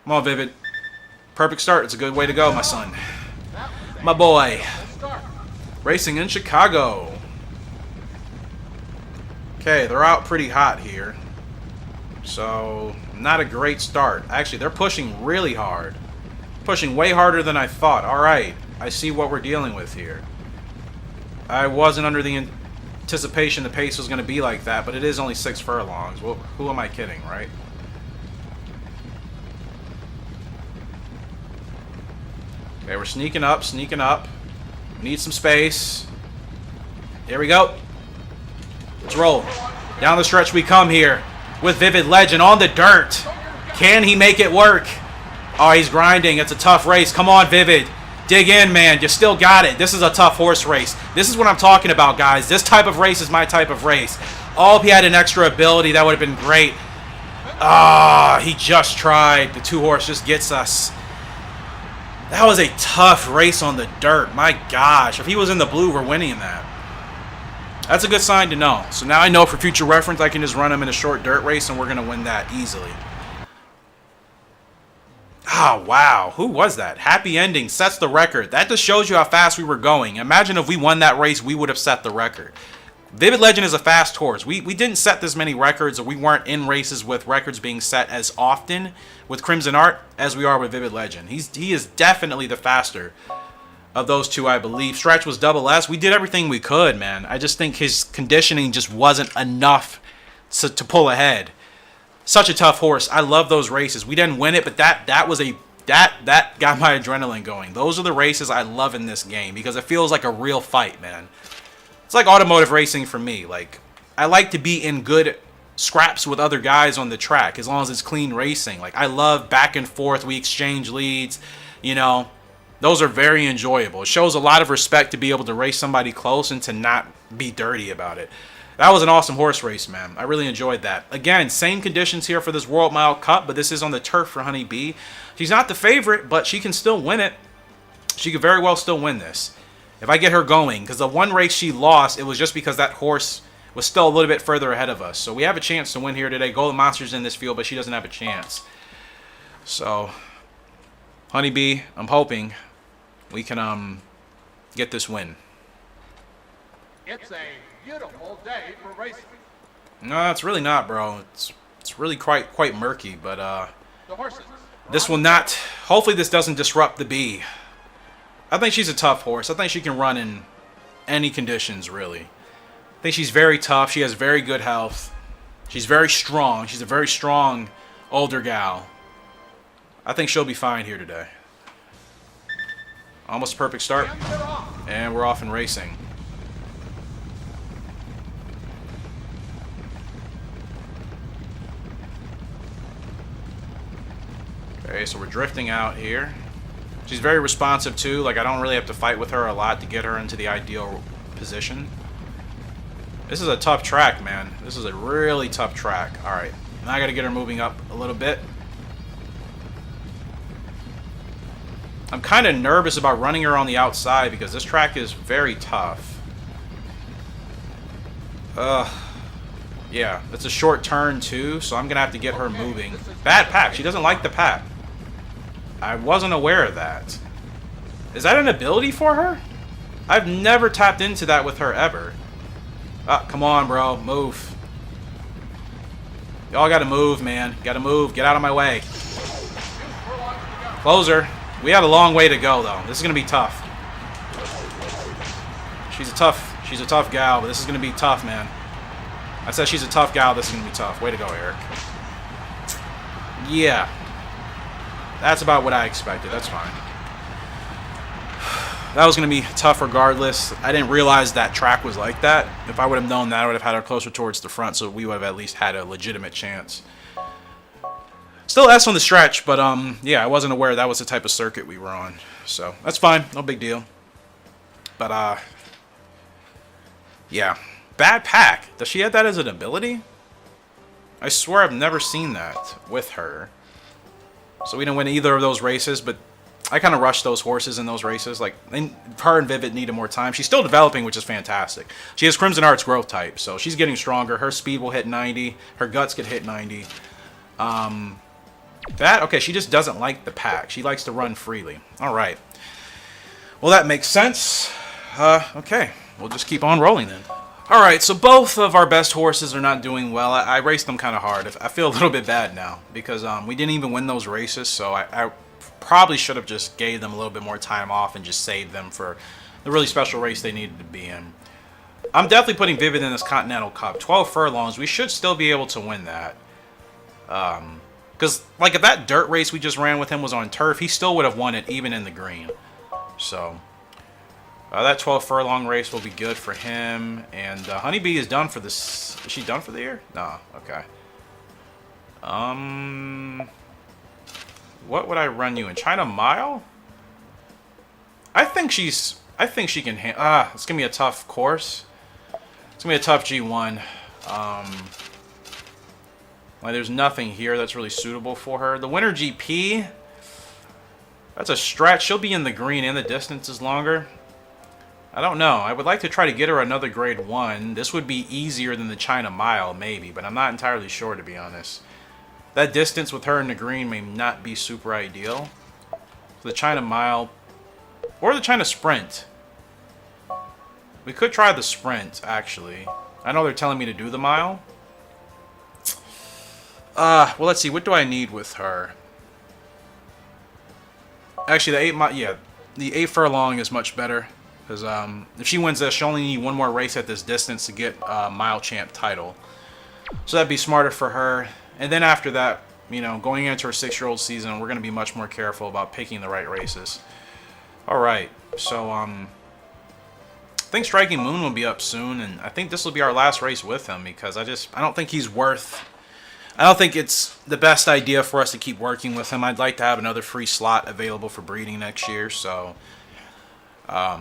Come on, Vivid. Perfect start. It's a good way to go, my son. My boy. beautiful start. Racing in Chicago. Okay, they're out pretty hot here. So, not a great start. Actually, they're pushing really hard. Pushing way harder than I thought. Alright, I see what we're dealing with here. I wasn't under the anticipation the pace was going to be like that, but it is only 6 furlongs. Well, who am I kidding, right? Okay, we're sneaking up, sneaking up. Need some space. Here we go. Let's roll. Down the stretch we come here with Vivid Legend on the dirt. Can he make it work? Oh, he's grinding. It's a tough race. Come on, Vivid. Dig in, man. You still got it. This is a tough horse race. This is what I'm talking about, guys. This type of race is my type of race. Oh, if he had an extra ability, that would have been great. Ah, he just tried. The 2-horse just gets us. That was a tough race on the dirt. My gosh. If he was in the blue, we're winning that. That's a good sign to know. So now I know for future reference, I can just run him in a short dirt race, and we're going to win that easily. Oh, wow. Who was that? Happy Ending sets the record. That just shows you how fast we were going. Imagine if we won that race, we would have set the record. Vivid Legend is a fast horse. We didn't set this many records, or we weren't in races with records being set as often with Crimson Art as we are with Vivid Legend. He is definitely the faster of those two, I believe. Stretch was double S. We did everything we could, man. I just think his conditioning just wasn't enough to pull ahead. Such a tough horse. I love those races. We didn't win it, but that got my adrenaline going. Those are the races I love in this game because it feels like a real fight, man. It's like automotive racing for me. Like, I like to be in good scraps with other guys on the track as long as it's clean racing. Like, I love back and forth. We exchange leads, you know. Those are very enjoyable. It shows a lot of respect to be able to race somebody close and to not be dirty about it. That was an awesome horse race, man. I really enjoyed that. Again, same conditions here for this World Mile Cup, but this is on the turf for Honey Bee. She's not the favorite, but she can still win it. She could very well still win this if I get her going, because the one race she lost, it was just because that horse was still a little bit further ahead of us. So we have a chance to win here today. Golden Monster's in this field, but she doesn't have a chance. So, Honey Bee, I'm hoping we can get this win. It's a beautiful day for racing. No, it's really not, bro. It's really quite murky, but The horses. this will not. Hopefully, this doesn't disrupt the bee. I think she's a tough horse. I think she can run in any conditions, really. I think she's very tough. She has very good health. She's very strong. She's a very strong older gal. I think she'll be fine here today. Almost a perfect start. And they're off. And we're off and racing. Okay, so we're drifting out here. She's very responsive too. Like, I don't really have to fight with her a lot to get her into the ideal position. This is a tough track, man. This is a really tough track. Alright, now I gotta get her moving up a little bit. I'm kind of nervous about running her on the outside because this track is very tough. Yeah, it's a short turn too, so I'm gonna have to get her moving. Bad pack. She doesn't like the pack. I wasn't aware of that. Is that an ability for her? I've never tapped into that with her ever. Ah, come on, bro. Move. Y'all gotta move, man. Gotta move. Get out of my way. Closer. We have a long way to go, though. This is gonna be tough. She's a tough gal, but this is gonna be tough, man. I said she's a tough gal. This is gonna be tough. Way to go, Eric. Yeah. That's about what I expected. That's fine. That was going to be tough regardless. I didn't realize that track was like that. If I would have known that, I would have had her closer towards the front, so we would have at least had a legitimate chance. Still S on the stretch, but yeah, I wasn't aware that was the type of circuit we were on. So that's fine. No big deal. But yeah. Bad pack. Does she have that as an ability? I swear I've never seen that with her. So we didn't win either of those races, but I kind of rushed those horses in those races. Like, her and Vivid needed more time. She's still developing, which is fantastic. She has Crimson Art's growth type, so she's getting stronger. Her speed will hit 90. Her guts could hit 90. Okay, she just doesn't like the pack. She likes to run freely. All right. Well, that makes sense. Okay, we'll just keep on rolling then. All right, so both of our best horses are not doing well. I raced them kind of hard. I feel a little bit bad now because we didn't even win those races, so I probably should have just gave them a little bit more time off and just saved them for the really special race they needed to be in. I'm definitely putting Vivid in this Continental Cup. 12 furlongs, we should still be able to win that. Because, like, if that dirt race we just ran with him was on turf, he still would have won it even in the green. So, that 12 furlong race will be good for him. And Honeybee is done for this. Is she done for the year? No, okay. What would I run you in? China Mile? I think she can handle. It's going to be a tough course. It's going to be a tough G1. Like, there's nothing here that's really suitable for her. The Winter GP, that's a stretch. She'll be in the green and the distance is longer. I don't know. I would like to try to get her another grade 1. This would be easier than the China Mile, maybe, but I'm not entirely sure, to be honest. That distance with her in the green may not be super ideal. So the China Mile, or the China Sprint. We could try the Sprint, actually. I know they're telling me to do the mile. Well, let's see. What do I need with her? Actually, the 8 furlong is much better. Because if she wins this, she'll only need one more race at this distance to get mile champ title. So that'd be smarter for her. And then after that, you know, going into her 6-year-old season, we're going to be much more careful about picking the right races. All right. So, I think Striking Moon will be up soon, and I think this will be our last race with him because I don't think he's worth. I don't think it's the best idea for us to keep working with him. I'd like to have another free slot available for breeding next year. So, yeah,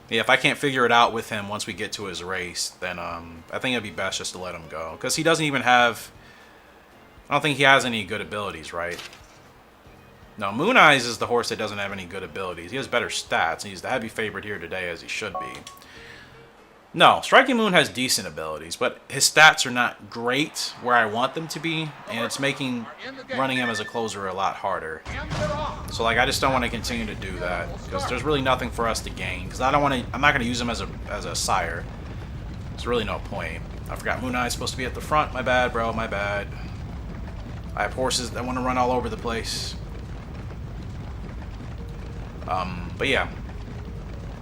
if I can't figure it out with him once we get to his race, then I think it'd be best just to let him go because he doesn't even have. I don't think he has any good abilities, right? No, Moon Eyes is the horse that doesn't have any good abilities. He has better stats. He's the heavy favorite here today, as he should be. No, Striking Moon has decent abilities, but his stats are not great where I want them to be, and it's making running him as a closer a lot harder. So, like, I just don't want to continue to do that because there's really nothing for us to gain. Because I'm not going to use him as a sire. There's really no point. I forgot Moon Eyes supposed to be at the front. My bad, bro. My bad. I have horses that want to run all over the place. But yeah,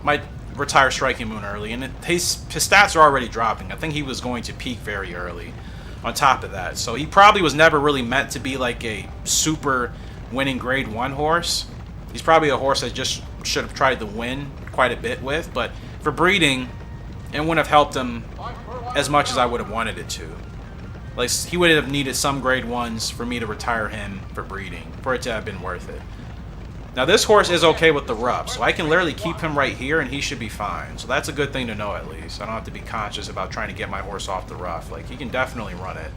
might retire Striking Moon early, and his stats are already dropping. I think he was going to peak very early on top of that. So he probably was never really meant to be like a super winning grade 1 horse. He's probably a horse that just should have tried to win quite a bit with, but for breeding, it wouldn't have helped him as much as I would have wanted it to. Like, he would have needed some grade 1s for me to retire him for breeding, for it to have been worth it. Now, this horse is okay with the rough, so I can literally keep him right here, and he should be fine. So that's a good thing to know, at least. I don't have to be conscious about trying to get my horse off the rough. Like, he can definitely run it.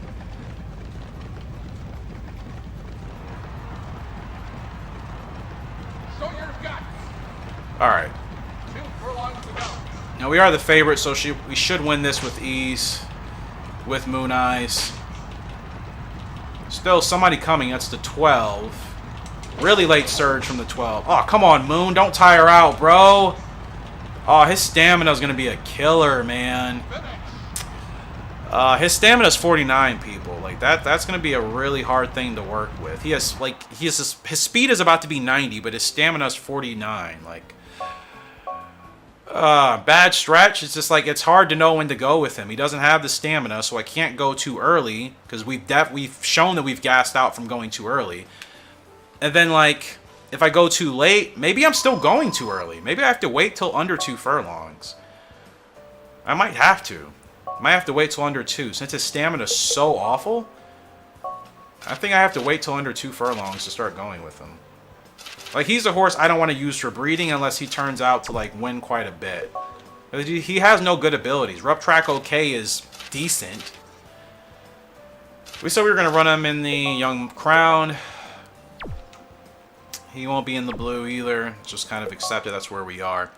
Alright. Now, we are the favorite, so we should win this with ease with Moon Eyes. Still, somebody coming. That's the 12. Really late surge from the 12. Oh, come on, Moon. Don't tire out, bro. Oh, his stamina is going to be a killer, man. His stamina is 49, people. Like, that's going to be a really hard thing to work with. His speed is about to be 90, but his stamina is 49. Like, bad stretch. It's just like, it's hard to know when to go with him. He doesn't have the stamina, so I can't go too early because we've shown that we've gassed out from going too early. And then, like, if I go too late, maybe I'm still going too early. Maybe I have to wait till under 2 furlongs. I might have to. I might have to wait till under 2. Since his stamina is so awful, I think I have to wait till under 2 furlongs to start going with him. Like, he's a horse I don't want to use for breeding unless he turns out to, like, win quite a bit. He has no good abilities. Rough Track OK is decent. We said we were going to run him in the Young Crown. He won't be in the blue either. Just kind of accepted that's where we are.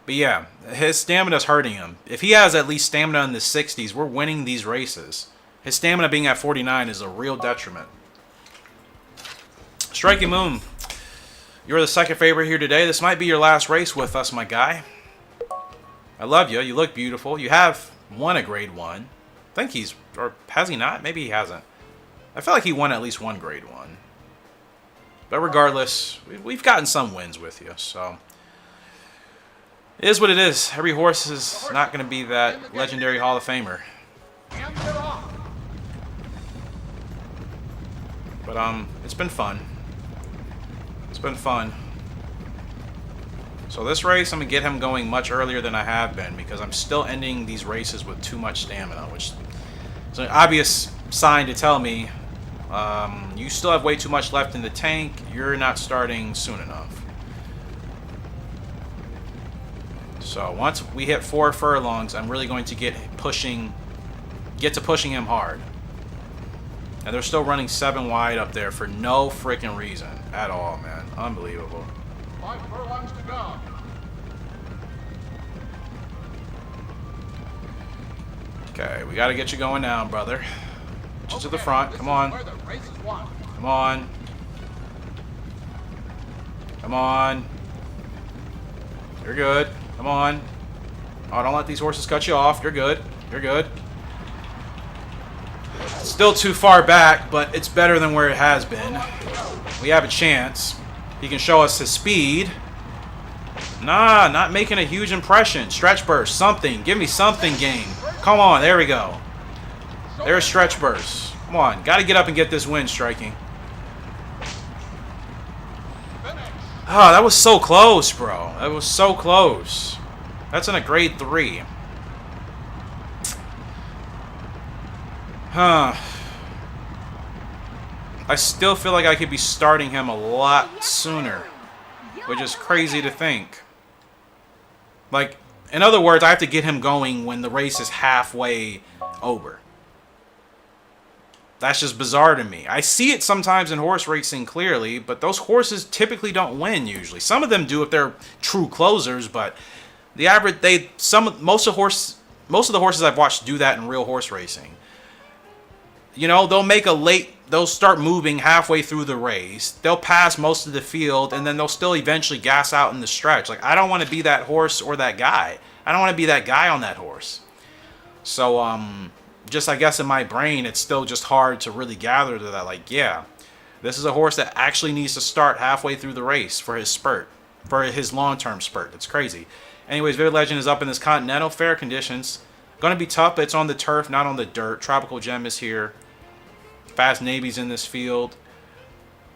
But yeah, his stamina's hurting him. If he has at least stamina in the 60s, we're winning these races. His stamina being at 49 is a real detriment. Striking Moon. You're the second favorite here today. This might be your last race with us, my guy. I love you. You look beautiful. You have won a grade 1. I think he's... Or has he not? Maybe he hasn't. I feel like he won at least one grade 1. But regardless, we've gotten some wins with you, so... It is what it is. Every horse is not going to be that legendary Hall of Famer. But, it's been fun. It's been fun. So this race, I'm going to get him going much earlier than I have been because I'm still ending these races with too much stamina, which is an obvious sign to tell me you still have way too much left in the tank. You're not starting soon enough. So once we hit 4 furlongs, I'm really going to get to pushing him hard. And they're still running 7 wide up there for no freaking reason at all, man. Unbelievable. 5 furlongs to go. Okay, we got to get you going now, brother. Get you to the front. Come on. Where the race is won. Come on. Come on. You're good. Come on. Oh, don't let these horses cut you off. You're good. You're good. Still too far back, but it's better than where it has been. We have a chance. He can show us his speed. Nah, not making a huge impression. Stretch burst, something. Give me something, game. Come on, there we go. There's stretch burst. Come on, got to get up and get this win, striking. Oh, that was so close, bro. That was so close. That's in a grade 3. Huh. I still feel like I could be starting him a lot sooner, which is crazy to think. Like, in other words, I have to get him going when the race is halfway over. That's just bizarre to me. I see it sometimes in horse racing clearly, but those horses typically don't win usually. Some of them do if they're true closers, but the average most of the horses I've watched do that in real horse racing. You know, they'll start moving halfway through the race. They'll pass most of the field, and then they'll still eventually gas out in the stretch. Like, I don't want to be that horse or that guy. I don't want to be that guy on that horse. So, just I guess in my brain, it's still just hard to really gather to that. Like, yeah, this is a horse that actually needs to start halfway through the race for his spurt, for his long-term spurt. It's crazy. Anyways, Vivid Legend is up in this Continental, fair conditions. Going to be tough, but it's on the turf, not on the dirt. Tropical Gem is here. Fast Navy's in this field.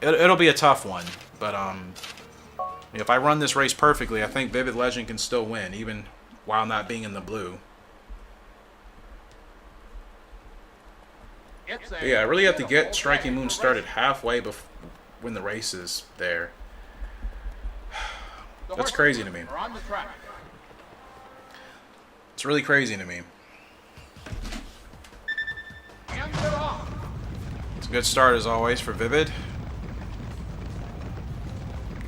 It'll be a tough one, but if I run this race perfectly, I think Vivid Legend can still win, even while not being in the blue. But yeah, I really have to get Striking Moon started halfway when the race is there. That's crazy to me. It's really crazy to me. It's a good start as always for Vivid.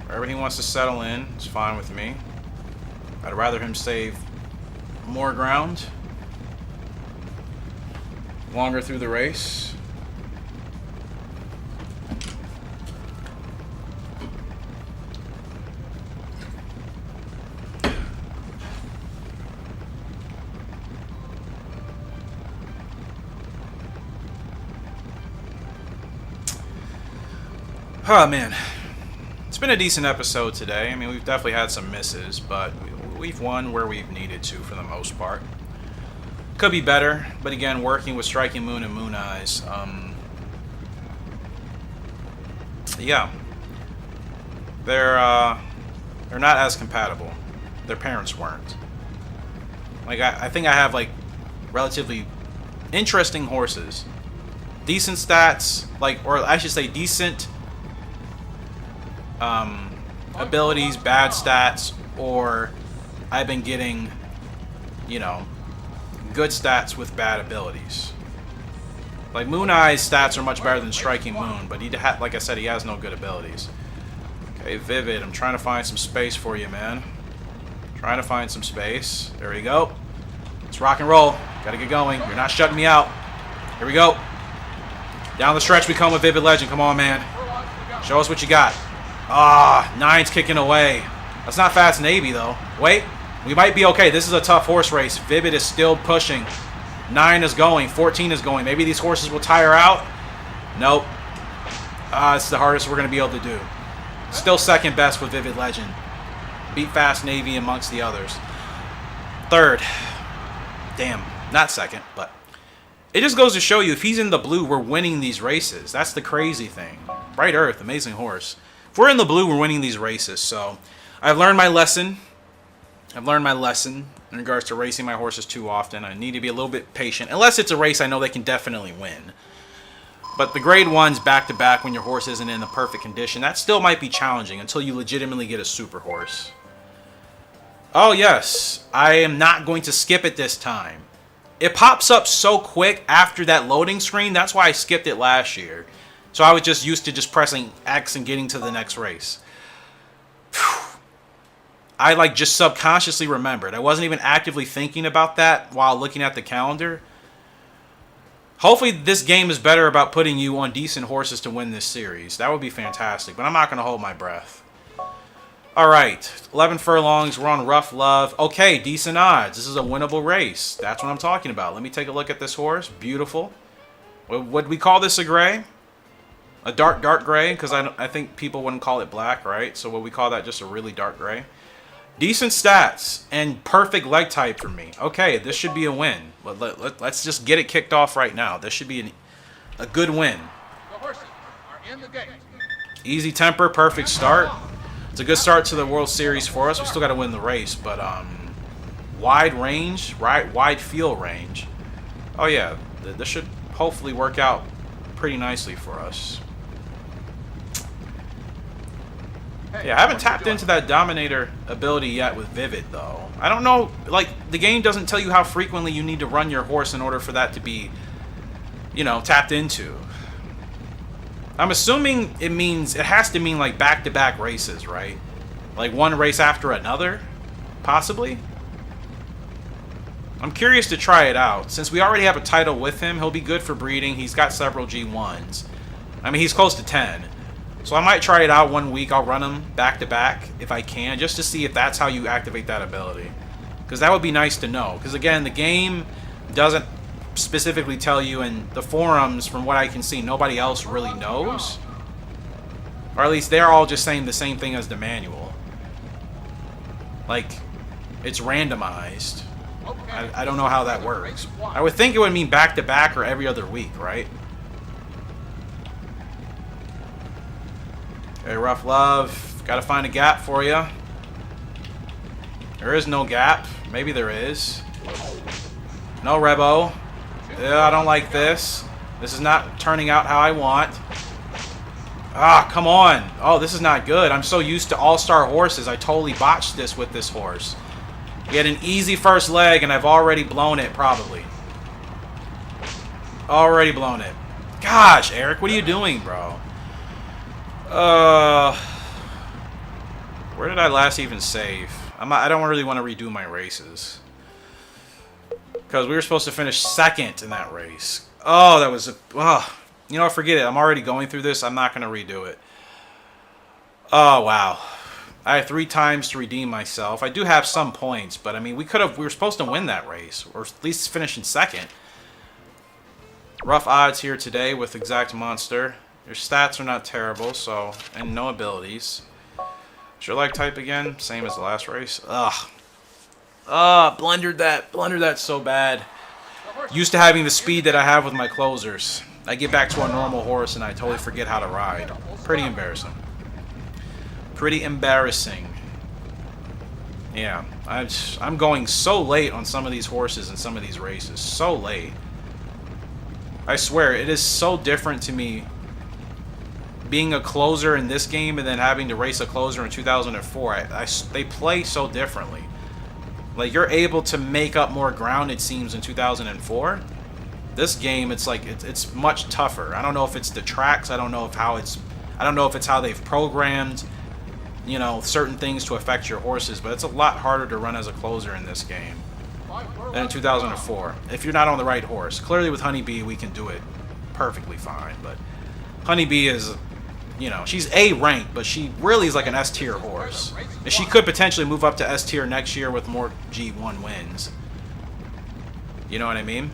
Wherever he wants to settle in, it's fine with me. I'd rather him save more ground longer through the race. Oh man, it's been a decent episode today. I mean, we've definitely had some misses, but we've won where we've needed to for the most part. Could be better, but again, working with Striking Moon and Moon Eyes, yeah, they're not as compatible. Their parents weren't. Like I think I have like relatively interesting horses, decent stats, or I should say decent abilities, bad stats, or I've been getting, you know, good stats with bad abilities. Like Moon Eye's stats are much better than Striking Moon, but like I said, he has no good abilities. Okay, Vivid, I'm trying to find some space for you, man. Trying to find some space. There we go. Let's rock and roll. Gotta get going. You're not shutting me out. Here we go. Down the stretch we come with Vivid Legend. Come on, man. Show us what you got. Ah, 9's kicking away. That's not Fast Navy, though. Wait, we might be okay. This is a tough horse race. Vivid is still pushing. 9 is going. 14 is going. Maybe these horses will tire out. Nope. It's the hardest we're going to be able to do. Still second best with Vivid Legend. Beat Fast Navy amongst the others. Third. Damn. Not second, but... It just goes to show you, if he's in the blue, we're winning these races. That's the crazy thing. Bright Earth, amazing horse. If we're in the blue, we're winning these races. So, I've learned my lesson. I've learned my lesson in regards to racing my horses too often. I need to be a little bit patient. Unless it's a race I know they can definitely win. But the grade 1s back-to-back when your horse isn't in the perfect condition, that still might be challenging until you legitimately get a super horse. Oh, yes. I am not going to skip it this time. It pops up so quick after that loading screen. That's why I skipped it last year. So I was just used to just pressing X and getting to the next race. Whew. I like just subconsciously remembered. I wasn't even actively thinking about that while looking at the calendar. Hopefully this game is better about putting you on decent horses to win this series. That would be fantastic, but I'm not going to hold my breath. Alright, 11 furlongs, we're on Rough Love. Okay, decent odds. This is a winnable race. That's what I'm talking about. Let me take a look at this horse. Beautiful. Would we call this a gray? A dark gray? Because I think people wouldn't call it black, right? So would we call that just a really dark gray? Decent stats and perfect leg type for me. Okay, this should be a win. Let's just get it kicked off right now. This should be a good win. The horses are in the gate. Easy temper, perfect start. It's a good start to the World Series for us. We still got to win the race, but wide range, right? Wide field range. Oh yeah, this should hopefully work out pretty nicely for us. Yeah, I haven't tapped into that Dominator ability yet with Vivid, though. I don't know, like, the game doesn't tell you how frequently you need to run your horse in order for that to be, you know, tapped into. I'm assuming it has to mean, like, back-to-back races, right? Like, one race after another, possibly? I'm curious to try it out. Since we already have a title with him, he'll be good for breeding. He's got several G1s. I mean, he's close to 10. So I might try it out one week. I'll run them back-to-back if I can, just to see if that's how you activate that ability. Because that would be nice to know. Because, again, the game doesn't specifically tell you, and the forums, from what I can see, nobody else really knows. Or at least they're all just saying the same thing as the manual. Like, it's randomized. I don't know how that works. I would think it would mean back-to-back or every other week, right? Okay, Rough Love. Gotta find a gap for you. There is no gap. Maybe there is. No Rebo. Yeah, I don't like this. This is not turning out how I want. Ah, come on. Oh, this is not good. I'm so used to all-star horses. I totally botched this with this horse. We had an easy first leg, and I've already blown it, probably. Already blown it. Gosh, Eric, what are you doing, bro? Where did I last even save? I don't really want to redo my races. Because we were supposed to finish second in that race. Oh, that was a... Oh, you know, forget it. I'm already going through this. I'm not going to redo it. Oh, wow. I have 3 times to redeem myself. I do have some points, but I mean, we were supposed to win that race. Or at least finish in second. Rough odds here today with Exact Monster. Your stats are not terrible, so... And no abilities. What's your leg type again? Same as the last race. Ugh. Blundered that so bad. Used to having the speed that I have with my closers. I get back to a normal horse and I totally forget how to ride. Pretty embarrassing. Pretty embarrassing. Yeah, I'm going so late on some of these horses and some of these races. So late. I swear, it is so different to me being a closer in this game and then having to race a closer in 2004. They play so differently. Like, you're able to make up more ground, it seems, in 2004. This game, it's like, it's much tougher. I don't know if it's the tracks. I don't know if it's how they've programmed, you know, certain things to affect your horses, but it's a lot harder to run as a closer in this game than in 2004. If you're not on the right horse. Clearly with Honeybee, we can do it perfectly fine, but Honeybee is you know, she's A rank, but she really is like an S tier horse. And she could potentially move up to S tier next year with more G1 wins. You know what I mean?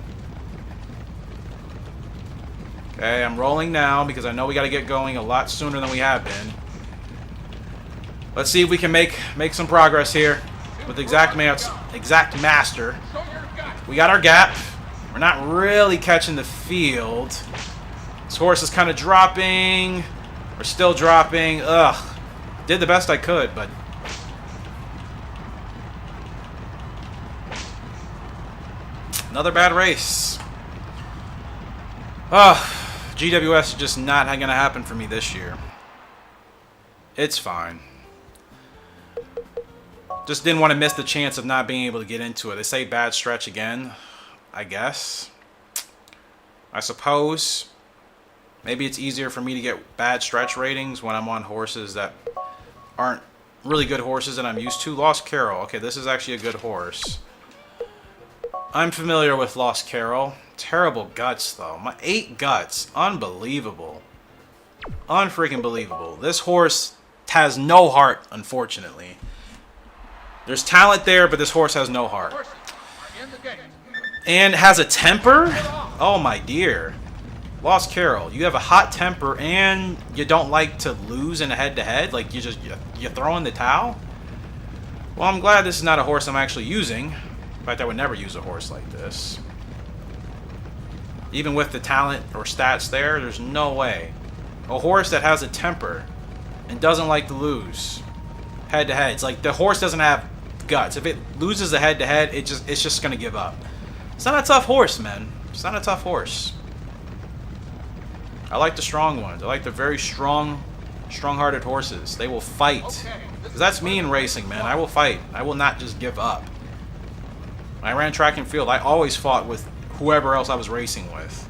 Okay, I'm rolling now because I know we got to get going a lot sooner than we have been. Let's see if we can make some progress here with Exact Master. We got our gap. We're not really catching the field. This horse is kind of dropping. We're still dropping. Ugh. Did the best I could, but... Another bad race. Ugh. GWS is just not going to happen for me this year. It's fine. Just didn't want to miss the chance of not being able to get into it. They say bad stretch again, I guess. I suppose. Maybe it's easier for me to get bad stretch ratings when I'm on horses that aren't really good horses that I'm used to. Lost Carol. Okay, this is actually a good horse. I'm familiar with Lost Carol. Terrible guts, though. My 8 guts. Unbelievable. Unfreaking believable. This horse has no heart, unfortunately. There's talent there, but this horse has no heart. And has a temper? Oh, my dear. Lost Carol, you have a hot temper and you don't like to lose in a head-to-head? Like, you throw in the towel? Well, I'm glad this is not a horse I'm actually using. In fact, I would never use a horse like this. Even with the talent or stats there, there's no way. A horse that has a temper and doesn't like to lose head-to-head. It's like the horse doesn't have guts. If it loses a head-to-head, it's just going to give up. It's not a tough horse, man. It's not a tough horse. I like the strong ones. I like the very strong-hearted horses. They will fight. Because that's me in racing, man. I will fight. I will not just give up. When I ran track and field, I always fought with whoever else I was racing with.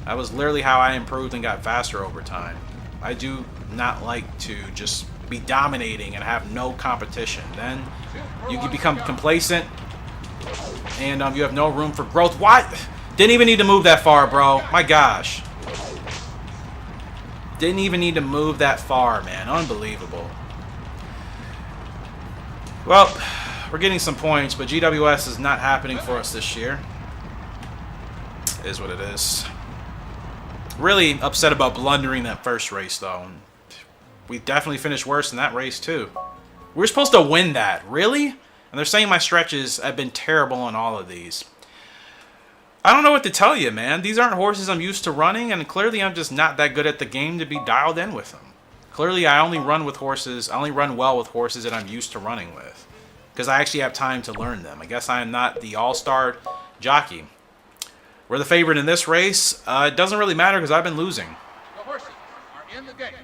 That was literally how I improved and got faster over time. I do not like to just be dominating and have no competition. Then you can become complacent and you have no room for growth. What? Didn't even need to move that far, bro. My gosh. Didn't even need to move that far, man. Unbelievable. Well, we're getting some points, but GWS is not happening for us this year. It is what it is. Really upset about blundering that first race, though. We definitely finished worse in that race, too. We were supposed to win that. Really? And they're saying my stretches have been terrible on all of these. I don't know what to tell you, man. These aren't horses I'm used to running, and clearly I'm just not that good at the game to be dialed in with them. Clearly, I only run well with horses that I'm used to running with. Because I actually have time to learn them. I guess I am not the all-star jockey. We're the favorite in this race. It doesn't really matter because I've been losing. The horses are in the gate.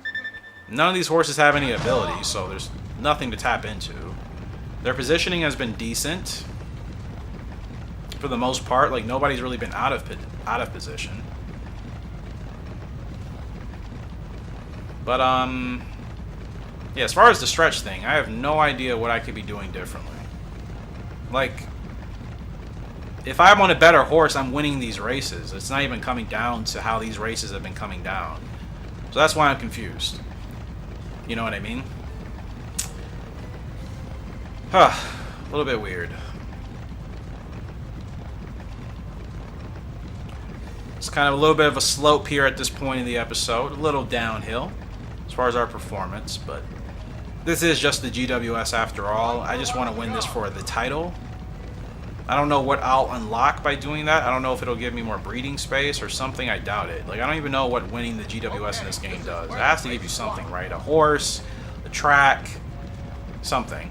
None of these horses have any ability, so there's nothing to tap into. Their positioning has been decent. For the most part, like nobody's really been out of position. But yeah, as far as the stretch thing, I have no idea what I could be doing differently. Like, if I'm on a better horse, I'm winning these races. It's not even coming down to how these races have been coming down. So that's why I'm confused. You know what I mean? Huh. A little bit weird. It's kind of a little bit of a slope here at this point in the episode. A little downhill as far as our performance, but this is just the GWS after all. I just want to win this for the title. I don't know what I'll unlock by doing that. I don't know if it'll give me more breeding space or something. I doubt it. Like, I don't even know what winning the GWS in this game does. It has to give you something, right? A horse, a track, something.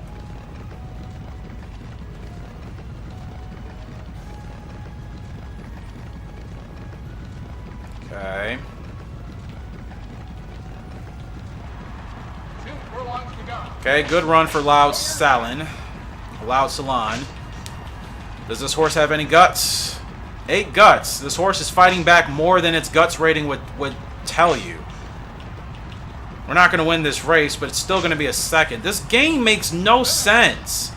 Okay. 2 furlongs to go. Okay, good run for Loud Salon. Does this horse have any guts? 8 guts. This horse is fighting back more than its guts rating would tell you. We're not going to win this race, but it's still going to be a second. This game makes no sense.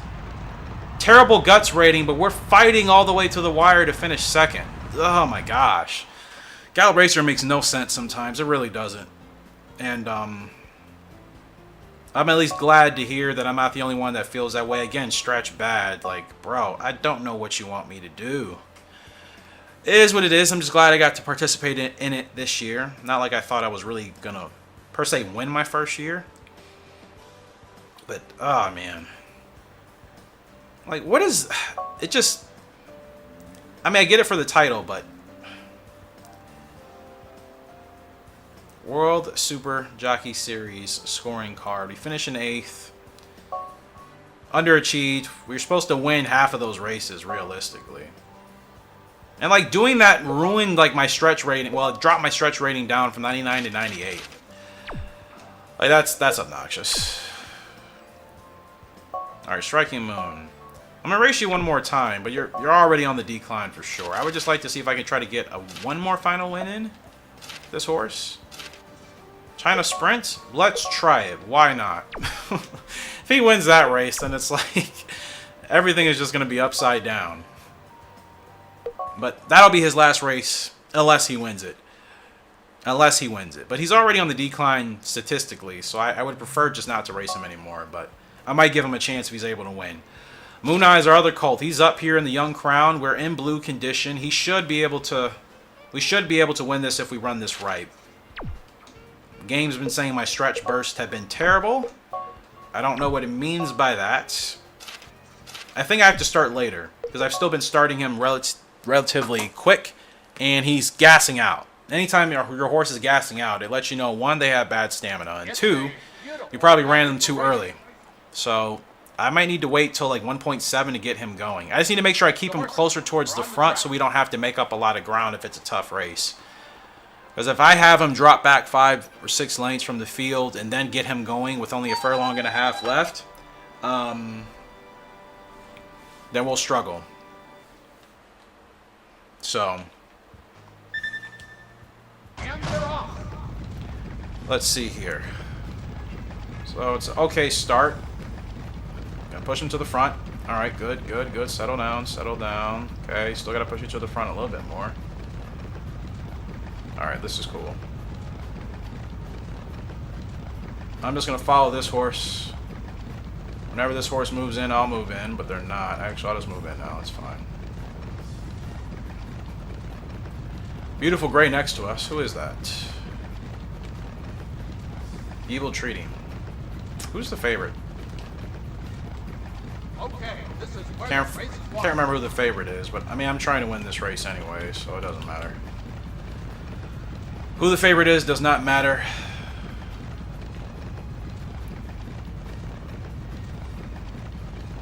Terrible guts rating, but we're fighting all the way to the wire to finish second. Oh my gosh. Gallop Racer makes no sense sometimes. It really doesn't. And I'm at least glad to hear that I'm not the only one that feels that way. Again, stretch bad. Like, bro, I don't know what you want me to do. It is what it is. I'm just glad I got to participate in it this year. Not like I thought I was really going to, per se, win my first year. But, oh, man. Like, what is... It just... I mean, I get it for the title, but... World Super Jockey Series scoring card. We finished in 8th. Underachieved. We were supposed to win half of those races, realistically. And, like, doing that ruined, like, my stretch rating. Well, it dropped my stretch rating down from 99 to 98. Like, that's obnoxious. Alright, Striking Moon. I'm going to race you one more time, but you're already on the decline for sure. I would just like to see if I can try to get one more final win in this horse. China Sprint? Let's try it. Why not? If he wins that race, then it's like everything is just going to be upside down. But that'll be his last race unless he wins it. Unless he wins it. But he's already on the decline statistically, so I would prefer just not to race him anymore. But I might give him a chance if he's able to win. Moon Eyes, our other colt. He's up here in the Young Crown. We're in blue condition. He should be able to... We should be able to win this if we run this right. The game's been saying my stretch bursts have been terrible. I don't know what it means by that. I think I have to start later, because I've still been starting him relatively quick, and he's gassing out. Anytime your horse is gassing out, it lets you know, one, they have bad stamina, and two, you probably ran them too early. So I might need to wait till like 1.7 to get him going. I just need to make sure I keep him closer towards the front so we don't have to make up a lot of ground if it's a tough race. Because if I have him drop back 5 or 6 lengths from the field and then get him going with only a furlong and a half left, then we'll struggle. So, let's see here. So it's an okay start. Gonna push him to the front. All right, good, good, good. Settle down, settle down. Okay, still gotta push you to the front a little bit more. All right, this is cool. I'm just gonna follow this horse. Whenever this horse moves in, I'll move in, but they're not. Actually, I'll just move in now. It's fine. Beautiful gray next to us. Who is that? Evil Treaty. Who's the favorite? Okay, this is where Can't the race is won. remember who the favorite is, but I mean, I'm trying to win this race anyway, so it doesn't matter. Who the favorite is does not matter.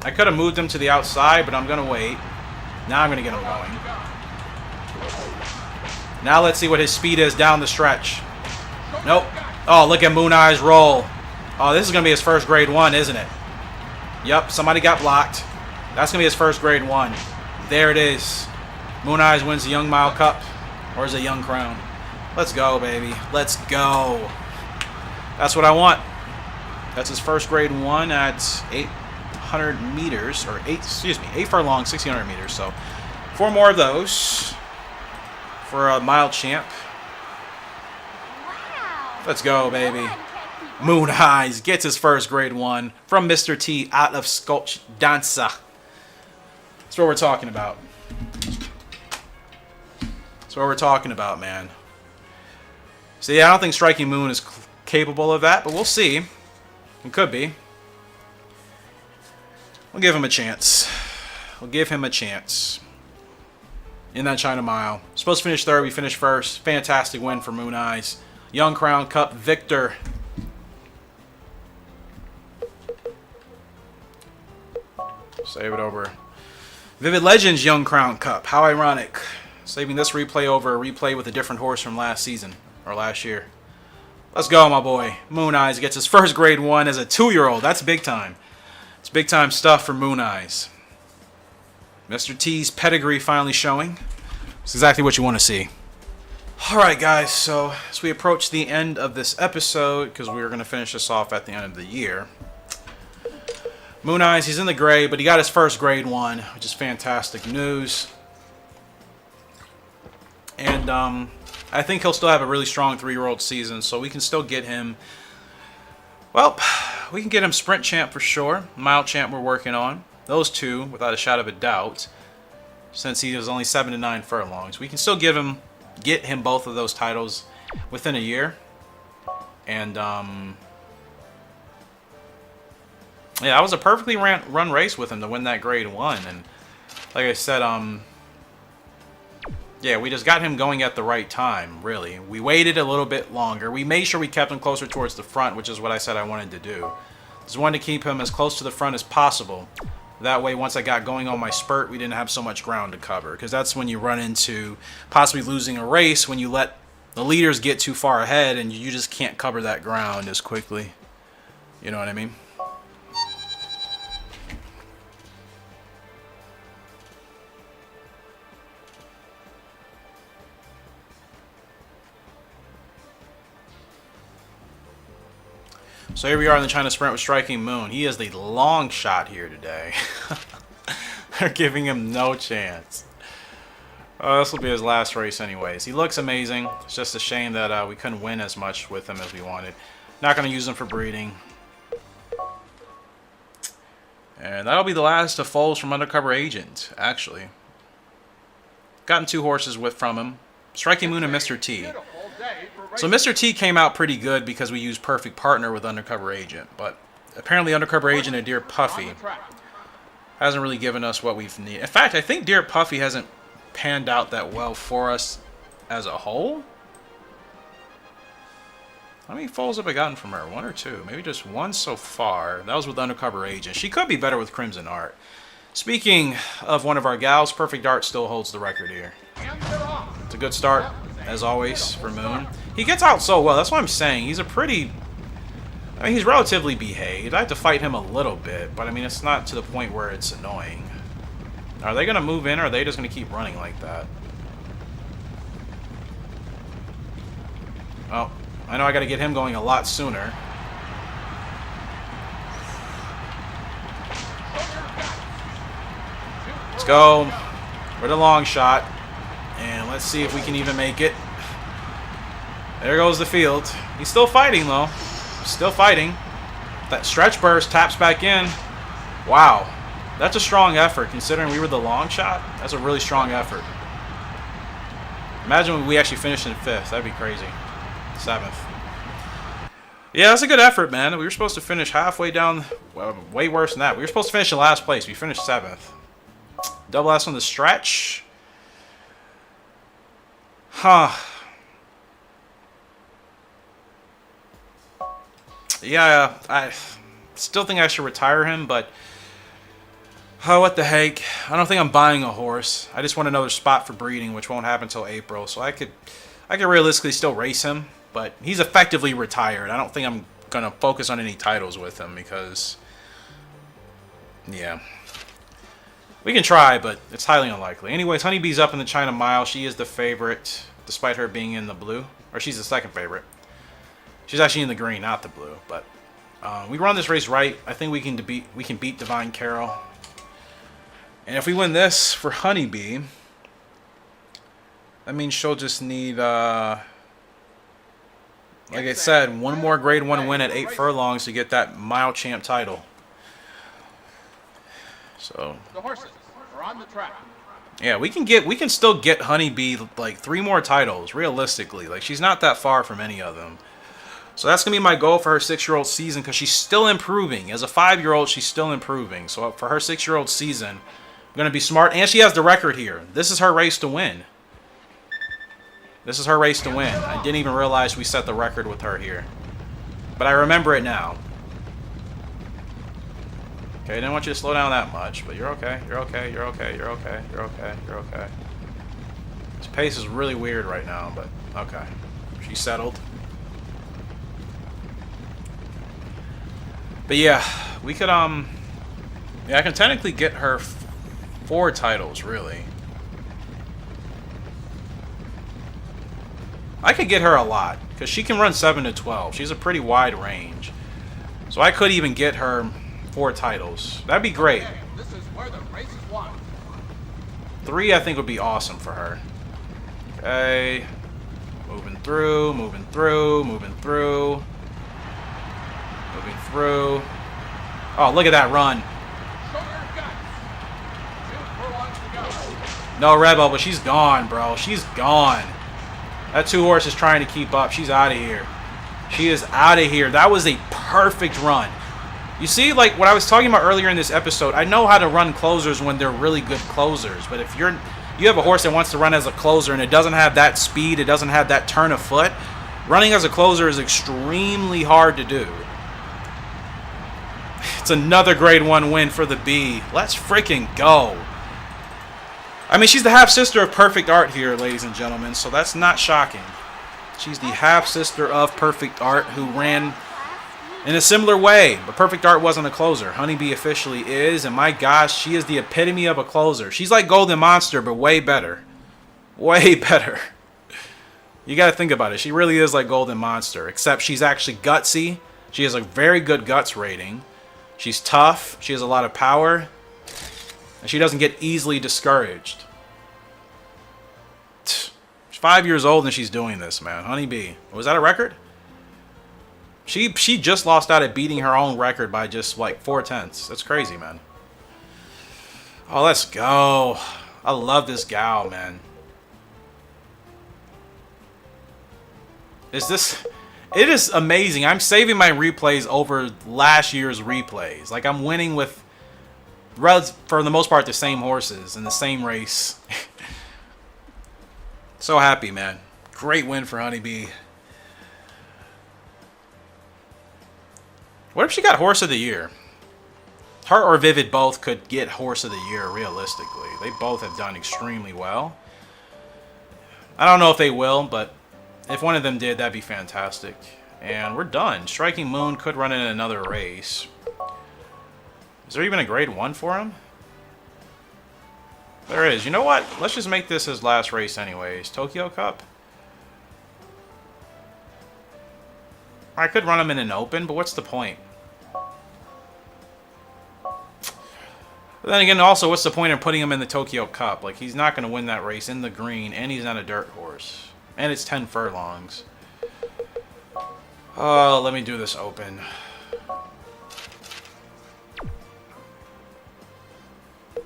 I could have moved him to the outside, but I'm going to wait. Now I'm going to get him going. Now let's see what his speed is down the stretch. Nope. Oh, look at Moon Eyes roll. Oh, this is going to be his first grade 1, isn't it? Yep, somebody got blocked. That's going to be his first grade 1. There it is. Moon Eyes wins the Young Mile Cup. Or is it Young Crown? Let's go, baby. Let's go. That's what I want. That's his first grade 1 at 800 meters. Or 8 furlongs, 1,600 meters. So 4 more of those for a mile champ. Wow. Let's go, baby. Moon Eyes gets his first grade 1 from Mr. T out of Scotch Danza. That's what we're talking about. That's what we're talking about, man. So yeah, I don't think Striking Moon is capable of that, but we'll see. It could be. We'll give him a chance. We'll give him a chance. In that China Mile. Supposed to finish 3rd, we finished 1st. Fantastic win for Moon Eyes. Young Crown Cup victor. Save it over. Vivid Legends Young Crown Cup. How ironic. Saving this replay over a replay with a different horse from last season. Or last year. Let's go, my boy. Moon Eyes gets his first grade 1 as a 2-year-old. That's big time. It's big time stuff for Moon Eyes. Mr. T's pedigree finally showing. It's exactly what you want to see. Alright, guys. So, as we approach the end of this episode, because we were going to finish this off at the end of the year. Moon Eyes, he's in the gray, but he got his first grade 1, which is fantastic news. And, I think he'll still have a really strong 3-year-old season, so we can still get him. Well, we can get him sprint champ for sure. Mile champ we're working on. Those two, without a shadow of a doubt. Since he was only 7 to 9 furlongs, we can still get him both of those titles within a year. And yeah, that was a perfectly run race with him to win that grade 1. And like I said, yeah, we just got him going at the right time, really. We waited a little bit longer. We made sure we kept him closer towards the front, which is what I said I wanted to do. Just wanted to keep him as close to the front as possible. That way, once I got going on my spurt, we didn't have so much ground to cover. Because that's when you run into possibly losing a race, when you let the leaders get too far ahead and you just can't cover that ground as quickly. You know what I mean? So here we are in the China Sprint with Striking Moon. He is the long shot here today. They're giving him no chance. This will be his last race anyways. He looks amazing. It's just a shame that we couldn't win as much with him as we wanted. Not going to use him for breeding. And that'll be the last of foals from Undercover Agent, actually. Gotten 2 horses from him. Striking Moon and Mr. T. So Mr. T came out pretty good because we used Perfect Partner with Undercover Agent, but apparently Undercover Agent and Dear Puffy hasn't really given us what we've needed. In fact, I think Dear Puffy hasn't panned out that well for us as a whole. How many foals have I gotten from her? 1 or 2? Maybe just 1 so far. That was with Undercover Agent. She could be better with Crimson Art. Speaking of one of our gals, Perfect Art still holds the record here. It's a good start, as always, for Moon. He gets out so well. That's what I'm saying. He's a pretty... I mean, he's relatively behaved. I have to fight him a little bit, but I mean, it's not to the point where it's annoying. Are they going to move in, or are they just going to keep running like that? Well, I know I got to get him going a lot sooner. Let's go. We're the long shot. And let's see if we can even make it. There goes the field. He's still fighting, though. Still fighting. That stretch burst taps back in. Wow. That's a strong effort, considering we were the long shot. That's a really strong effort. Imagine when we actually finished in 5th. That'd be crazy. 7th. Yeah, that's a good effort, man. We were supposed to finish halfway down. Well, way worse than that. We were supposed to finish in last place. We finished 7th. Double S on the stretch. Huh. Yeah, I still think I should retire him, but what the heck? I don't think I'm buying a horse. I just want another spot for breeding, which won't happen until April. So I could realistically still race him, but he's effectively retired. I don't think I'm gonna focus on any titles with him because, yeah, we can try, but it's highly unlikely. Anyways, Honeybee's up in the China Mile. She is the favorite, despite her being in the blue, or she's the second favorite. She's actually in the green, not the blue. But we run this race right. I think we can beat Divine Carol. And if we win this for Honeybee, that means she'll just need, like I said, 1 more Grade 1 win at 8 furlongs to get that Mile Champ title. So The horses are on the track. yeah, we can still get Honeybee like 3 more titles realistically. Like, she's not that far from any of them. So that's going to be my goal for her 6-year-old season, because she's still improving. As a 5-year-old, she's still improving. So for her 6-year-old season, I'm going to be smart. And she has the record here. This is her race to win. This is her race to win. I didn't even realize we set the record with her here. But I remember it now. Okay, I didn't want you to slow down that much, but you're okay. You're okay. You're okay. You're okay. You're okay. You're okay. This pace is really weird right now, but okay. She's settled. But yeah, we could, yeah, I can technically get her 4 titles, really. I could get her a lot, because she can run 7 to 12. She's a pretty wide range. So I could even get her 4 titles. That'd be great. Okay, this is where the race is won. 3, I think, would be awesome for her. Okay. Moving through, moving through, moving through. Moving through. Oh, look at that run. No Rebel, but she's gone, bro. She's gone. That 2-horse is trying to keep up. She's out of here. She is out of here. That was a perfect run. You see, like what I was talking about earlier in this episode, I know how to run closers when they're really good closers. But if you have a horse that wants to run as a closer and it doesn't have that speed, it doesn't have that turn of foot, running as a closer is extremely hard to do. It's another grade 1 win for the B. Let's freaking go. I mean, she's the half-sister of Perfect Art here, ladies and gentlemen, so that's not shocking. She's the half-sister of Perfect Art who ran in a similar way, but Perfect Art wasn't a closer. Honeybee officially is, and my gosh, she is the epitome of a closer. She's like Golden Monster, but way better. Way better. You got to think about it. She really is like Golden Monster, except she's actually gutsy. She has a very good guts rating. She's tough. She has a lot of power. And she doesn't get easily discouraged. She's 5 years old and she's doing this, man. Honeybee. Was that a record? She just lost out at beating her own record by just like 4/10. That's crazy, man. Oh, let's go. I love this gal, man. It is amazing. I'm saving my replays over last year's replays. Like, I'm winning with, for the most part, the same horses in the same race. So happy, man. Great win for Honeybee. What if she got Horse of the Year? Her or Vivid both could get Horse of the Year, realistically. They both have done extremely well. I don't know if they will, but if one of them did, that'd be fantastic. And we're done. Striking Moon could run in another race. Is there even a grade 1 for him? There is. You know what? Let's just make this his last race anyways. Tokyo Cup? I could run him in an open, but what's the point? But then again, also, what's the point of putting him in the Tokyo Cup? Like, he's not going to win that race in the green, and he's not a dirt horse. And it's 10 furlongs. Oh, let me do this open.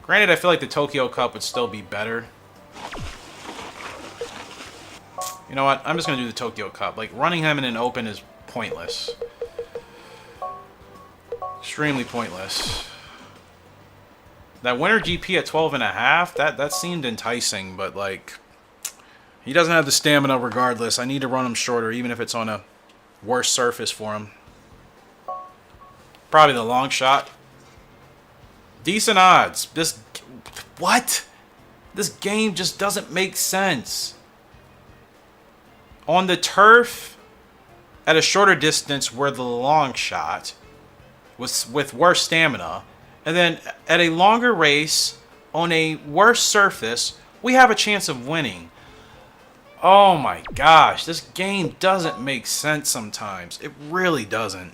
Granted, I feel like the Tokyo Cup would still be better. You know what? I'm just going to do the Tokyo Cup. Like, running him in an open is pointless. Extremely pointless. That winter GP at 12.5, that seemed enticing, but, like, he doesn't have the stamina regardless. I need to run him shorter, even if it's on a worse surface for him. Probably the long shot. Decent odds. What? This game just doesn't make sense. On the turf, at a shorter distance, we're the long shot with worse stamina. And then at a longer race, on a worse surface, we have a chance of winning. Oh my gosh, this game doesn't make sense sometimes. It really doesn't.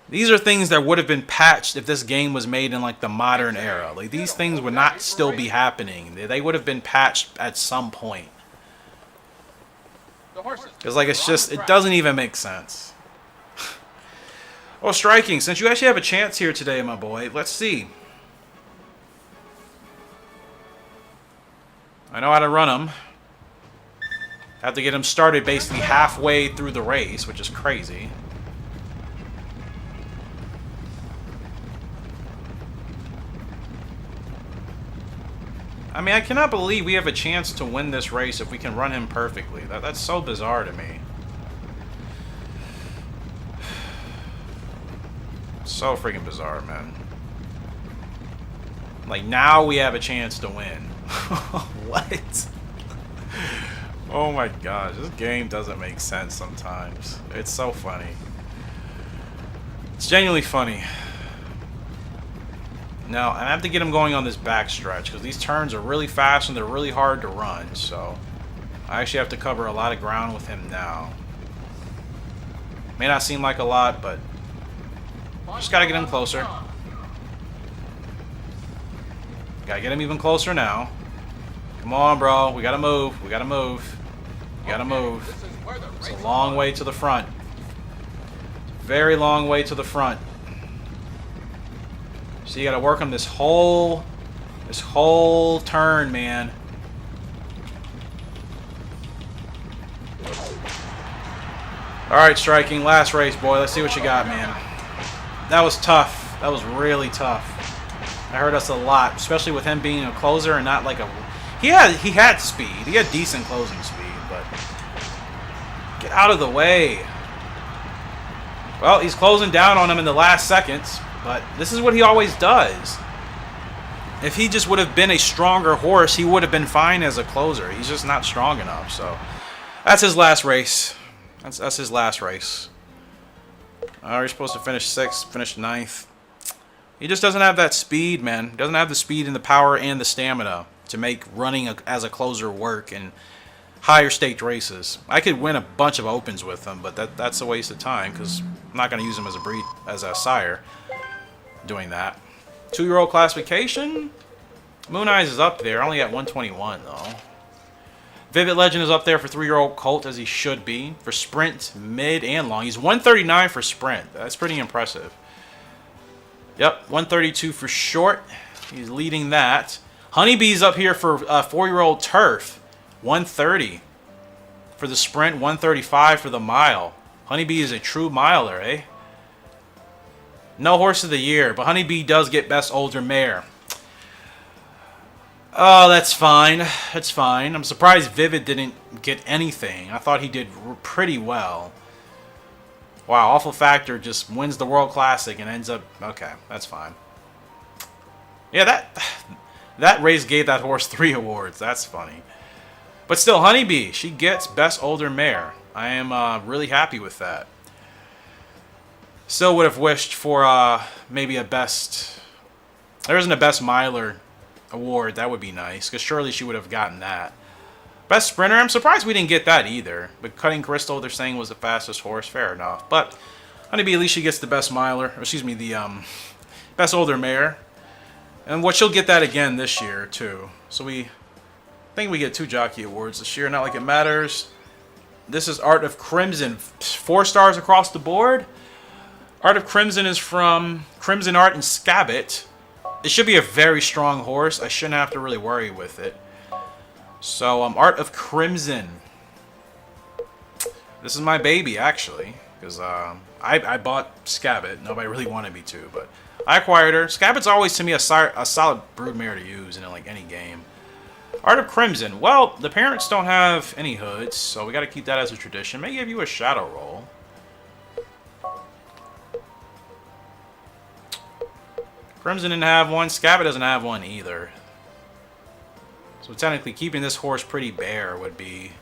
These are things that would have been patched if this game was made in like the modern era. Like, these things would not still be happening. They would have been patched at some point. Because, like, it's just, it doesn't even make sense. Oh, striking. Since you actually have a chance here today, my boy, let's see. I know how to run him. Have to get him started basically halfway through the race, which is crazy. I mean, I cannot believe we have a chance to win this race if we can run him perfectly. That's so bizarre to me. So freaking bizarre, man. Like, now we have a chance to win. What? Oh my gosh, this game doesn't make sense sometimes. It's so funny. It's genuinely funny. Now, I have to get him going on this back stretch because these turns are really fast and they're really hard to run. So, I actually have to cover a lot of ground with him now. May not seem like a lot, but just gotta get him closer. Gotta get him even closer now. Come on, bro. We gotta move. We gotta move. You gotta move. This is where the It's race a long way to the front. Very long way to the front. So you gotta work on this whole turn, man. Alright, Striking, last race, boy. Let's see what you got, man. That was tough. That was really tough. That hurt us a lot, especially with him being a closer and not like a... He had speed. He had decent closing speed, but... Get out of the way. Well, he's closing down on him in the last seconds, but this is what he always does. If he just would have been a stronger horse, he would have been fine as a closer. He's just not strong enough, so... That's his last race. That's his last race. He's supposed to finish 6th, finish 9th. He just doesn't have that speed, man. He doesn't have the speed and the power and the stamina to make running as a closer work in higher staked races. I could win a bunch of opens with him, but that's a waste of time because I'm not going to use him as a sire doing that. 2-year-old classification. Moon Eyes is up there, only at 121 though. Vivid Legend is up there for 3-year-old colt, as he should be. For sprint, mid, and long. He's 139 for sprint. That's pretty impressive. Yep, 132 for short. He's leading that. Honeybee's up here for 4-year-old turf. 130 for the sprint, 135 for the mile. Honeybee is a true miler, eh? No horse of the year, but Honeybee does get best older mare. Oh, that's fine. That's fine. I'm surprised Vivid didn't get anything. I thought he did pretty well. Wow, Awful Factor just wins the World Classic and ends up... Okay, that's fine. Yeah, that race gave that horse 3 awards. That's funny. But still, Honeybee, she gets Best Older Mare. I am really happy with that. Still would have wished for maybe a Best... There isn't a Best Miler award. That would be nice, because surely she would have gotten that. Best Sprinter, I'm surprised we didn't get that either. But Cutting Crystal, they're saying, was the fastest horse. Fair enough. But Honeybee, at least she gets the Best Miler. Or excuse me, the Best Older Mare. And what she'll get that again this year, too. So I think we get 2 jockey awards this year. Not like it matters. This is Art of Crimson. 4 stars across the board. Art of Crimson is from Crimson Art and Scabbit. It should be a very strong horse. I shouldn't have to really worry with it. So, Art of Crimson. This is my baby, actually. Because I bought Scabbit. Nobody really wanted me to, but I acquired her. Scabbit's always, to me, a solid broodmare to use in like any game. Art of Crimson. Well, the parents don't have any hoods, so we got to keep that as a tradition. May give you a shadow roll. Crimson didn't have one. Scabbit doesn't have one either. So technically keeping this horse pretty bare would be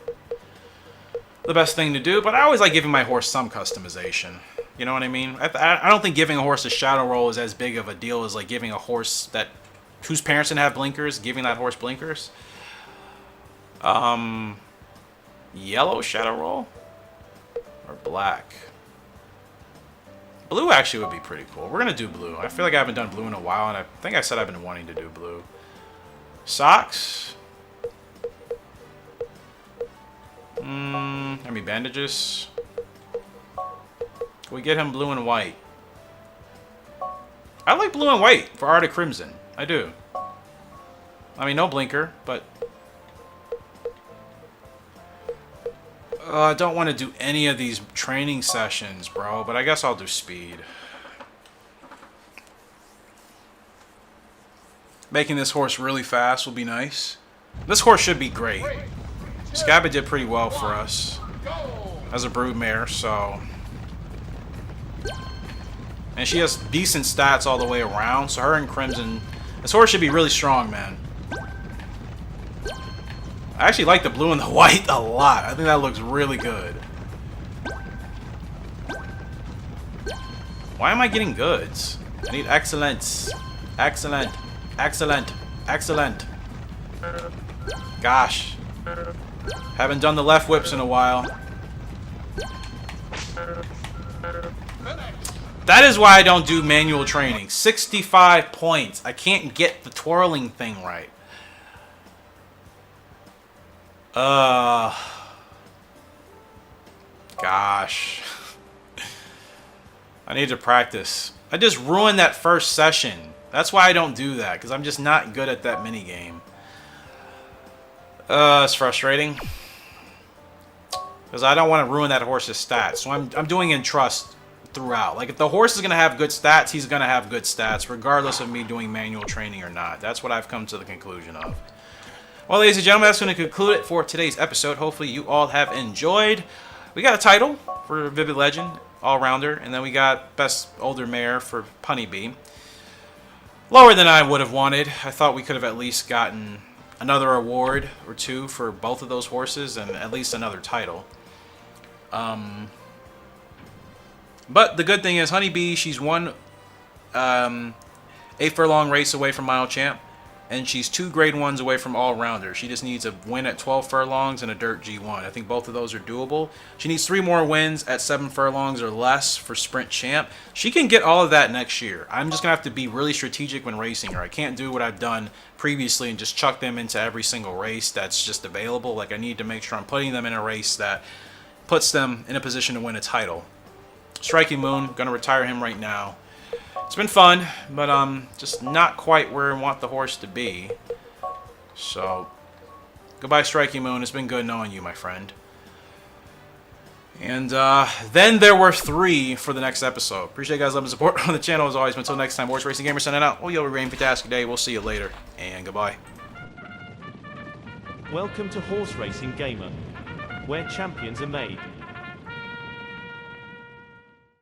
the best thing to do. But I always like giving my horse some customization. You know what I mean? I don't think giving a horse a shadow roll is as big of a deal as like giving a horse whose parents didn't have blinkers, giving that horse blinkers. Yellow shadow roll? Or black? Blue actually would be pretty cool. We're going to do blue. I feel like I haven't done blue in a while, and I think I said I've been wanting to do blue. Socks? Any bandages? Can we get him blue and white? I like blue and white for Art of Crimson. I do. I mean, no blinker, but... I don't want to do any of these training sessions, bro, but I guess I'll do speed. Making this horse really fast will be nice. This horse should be great. Scabbit did pretty well for us as a broodmare, so... And she has decent stats all the way around, so her and Crimson... This horse should be really strong, man. I actually like the blue and the white a lot. I think that looks really good. Why am I getting goods? I need excellence. Excellent. Excellent. Excellent. Gosh. Haven't done the left whips in a while. That is why I don't do manual training. 65 points. I can't get the twirling thing right. Gosh. I need to practice. I just ruined that first session. That's why I don't do that, because I'm just not good at that minigame. It's frustrating. Because I don't want to ruin that horse's stats. So I'm doing in trust throughout. Like, if the horse is going to have good stats, he's going to have good stats, regardless of me doing manual training or not. That's what I've come to the conclusion of. Well, ladies and gentlemen, that's going to conclude it for today's episode. Hopefully you all have enjoyed. We got a title for Vivid Legend, all-rounder, and then we got Best Older Mare for Punny Bee. Lower than I would have wanted. I thought we could have at least gotten another award or two for both of those horses and at least another title. But the good thing is Honeybee, she's one 8-furlong race away from Mile Champ, and she's 2 grade 1s away from all-rounder. She just needs a win at 12 furlongs and a dirt G1. I think both of those are doable. She needs 3 more wins at 7 furlongs or less for Sprint Champ. She can get all of that next year. I'm just going to have to be really strategic when racing her. I can't do what I've done previously and just chuck them into every single race that's just available. Like, I need to make sure I'm putting them in a race that puts them in a position to win a title. Striking Moon, going to retire him right now. It's been fun, but just not quite where I want the horse to be. So, goodbye, Striking Moon. It's been good knowing you, my friend. And then there were 3 for the next episode. Appreciate you guys' love and support on the channel as always. But until next time, Horse Racing Gamer signing out. Well, you'll remain fantastic day. We'll see you later, and goodbye. Welcome to Horse Racing Gamer, where champions are made.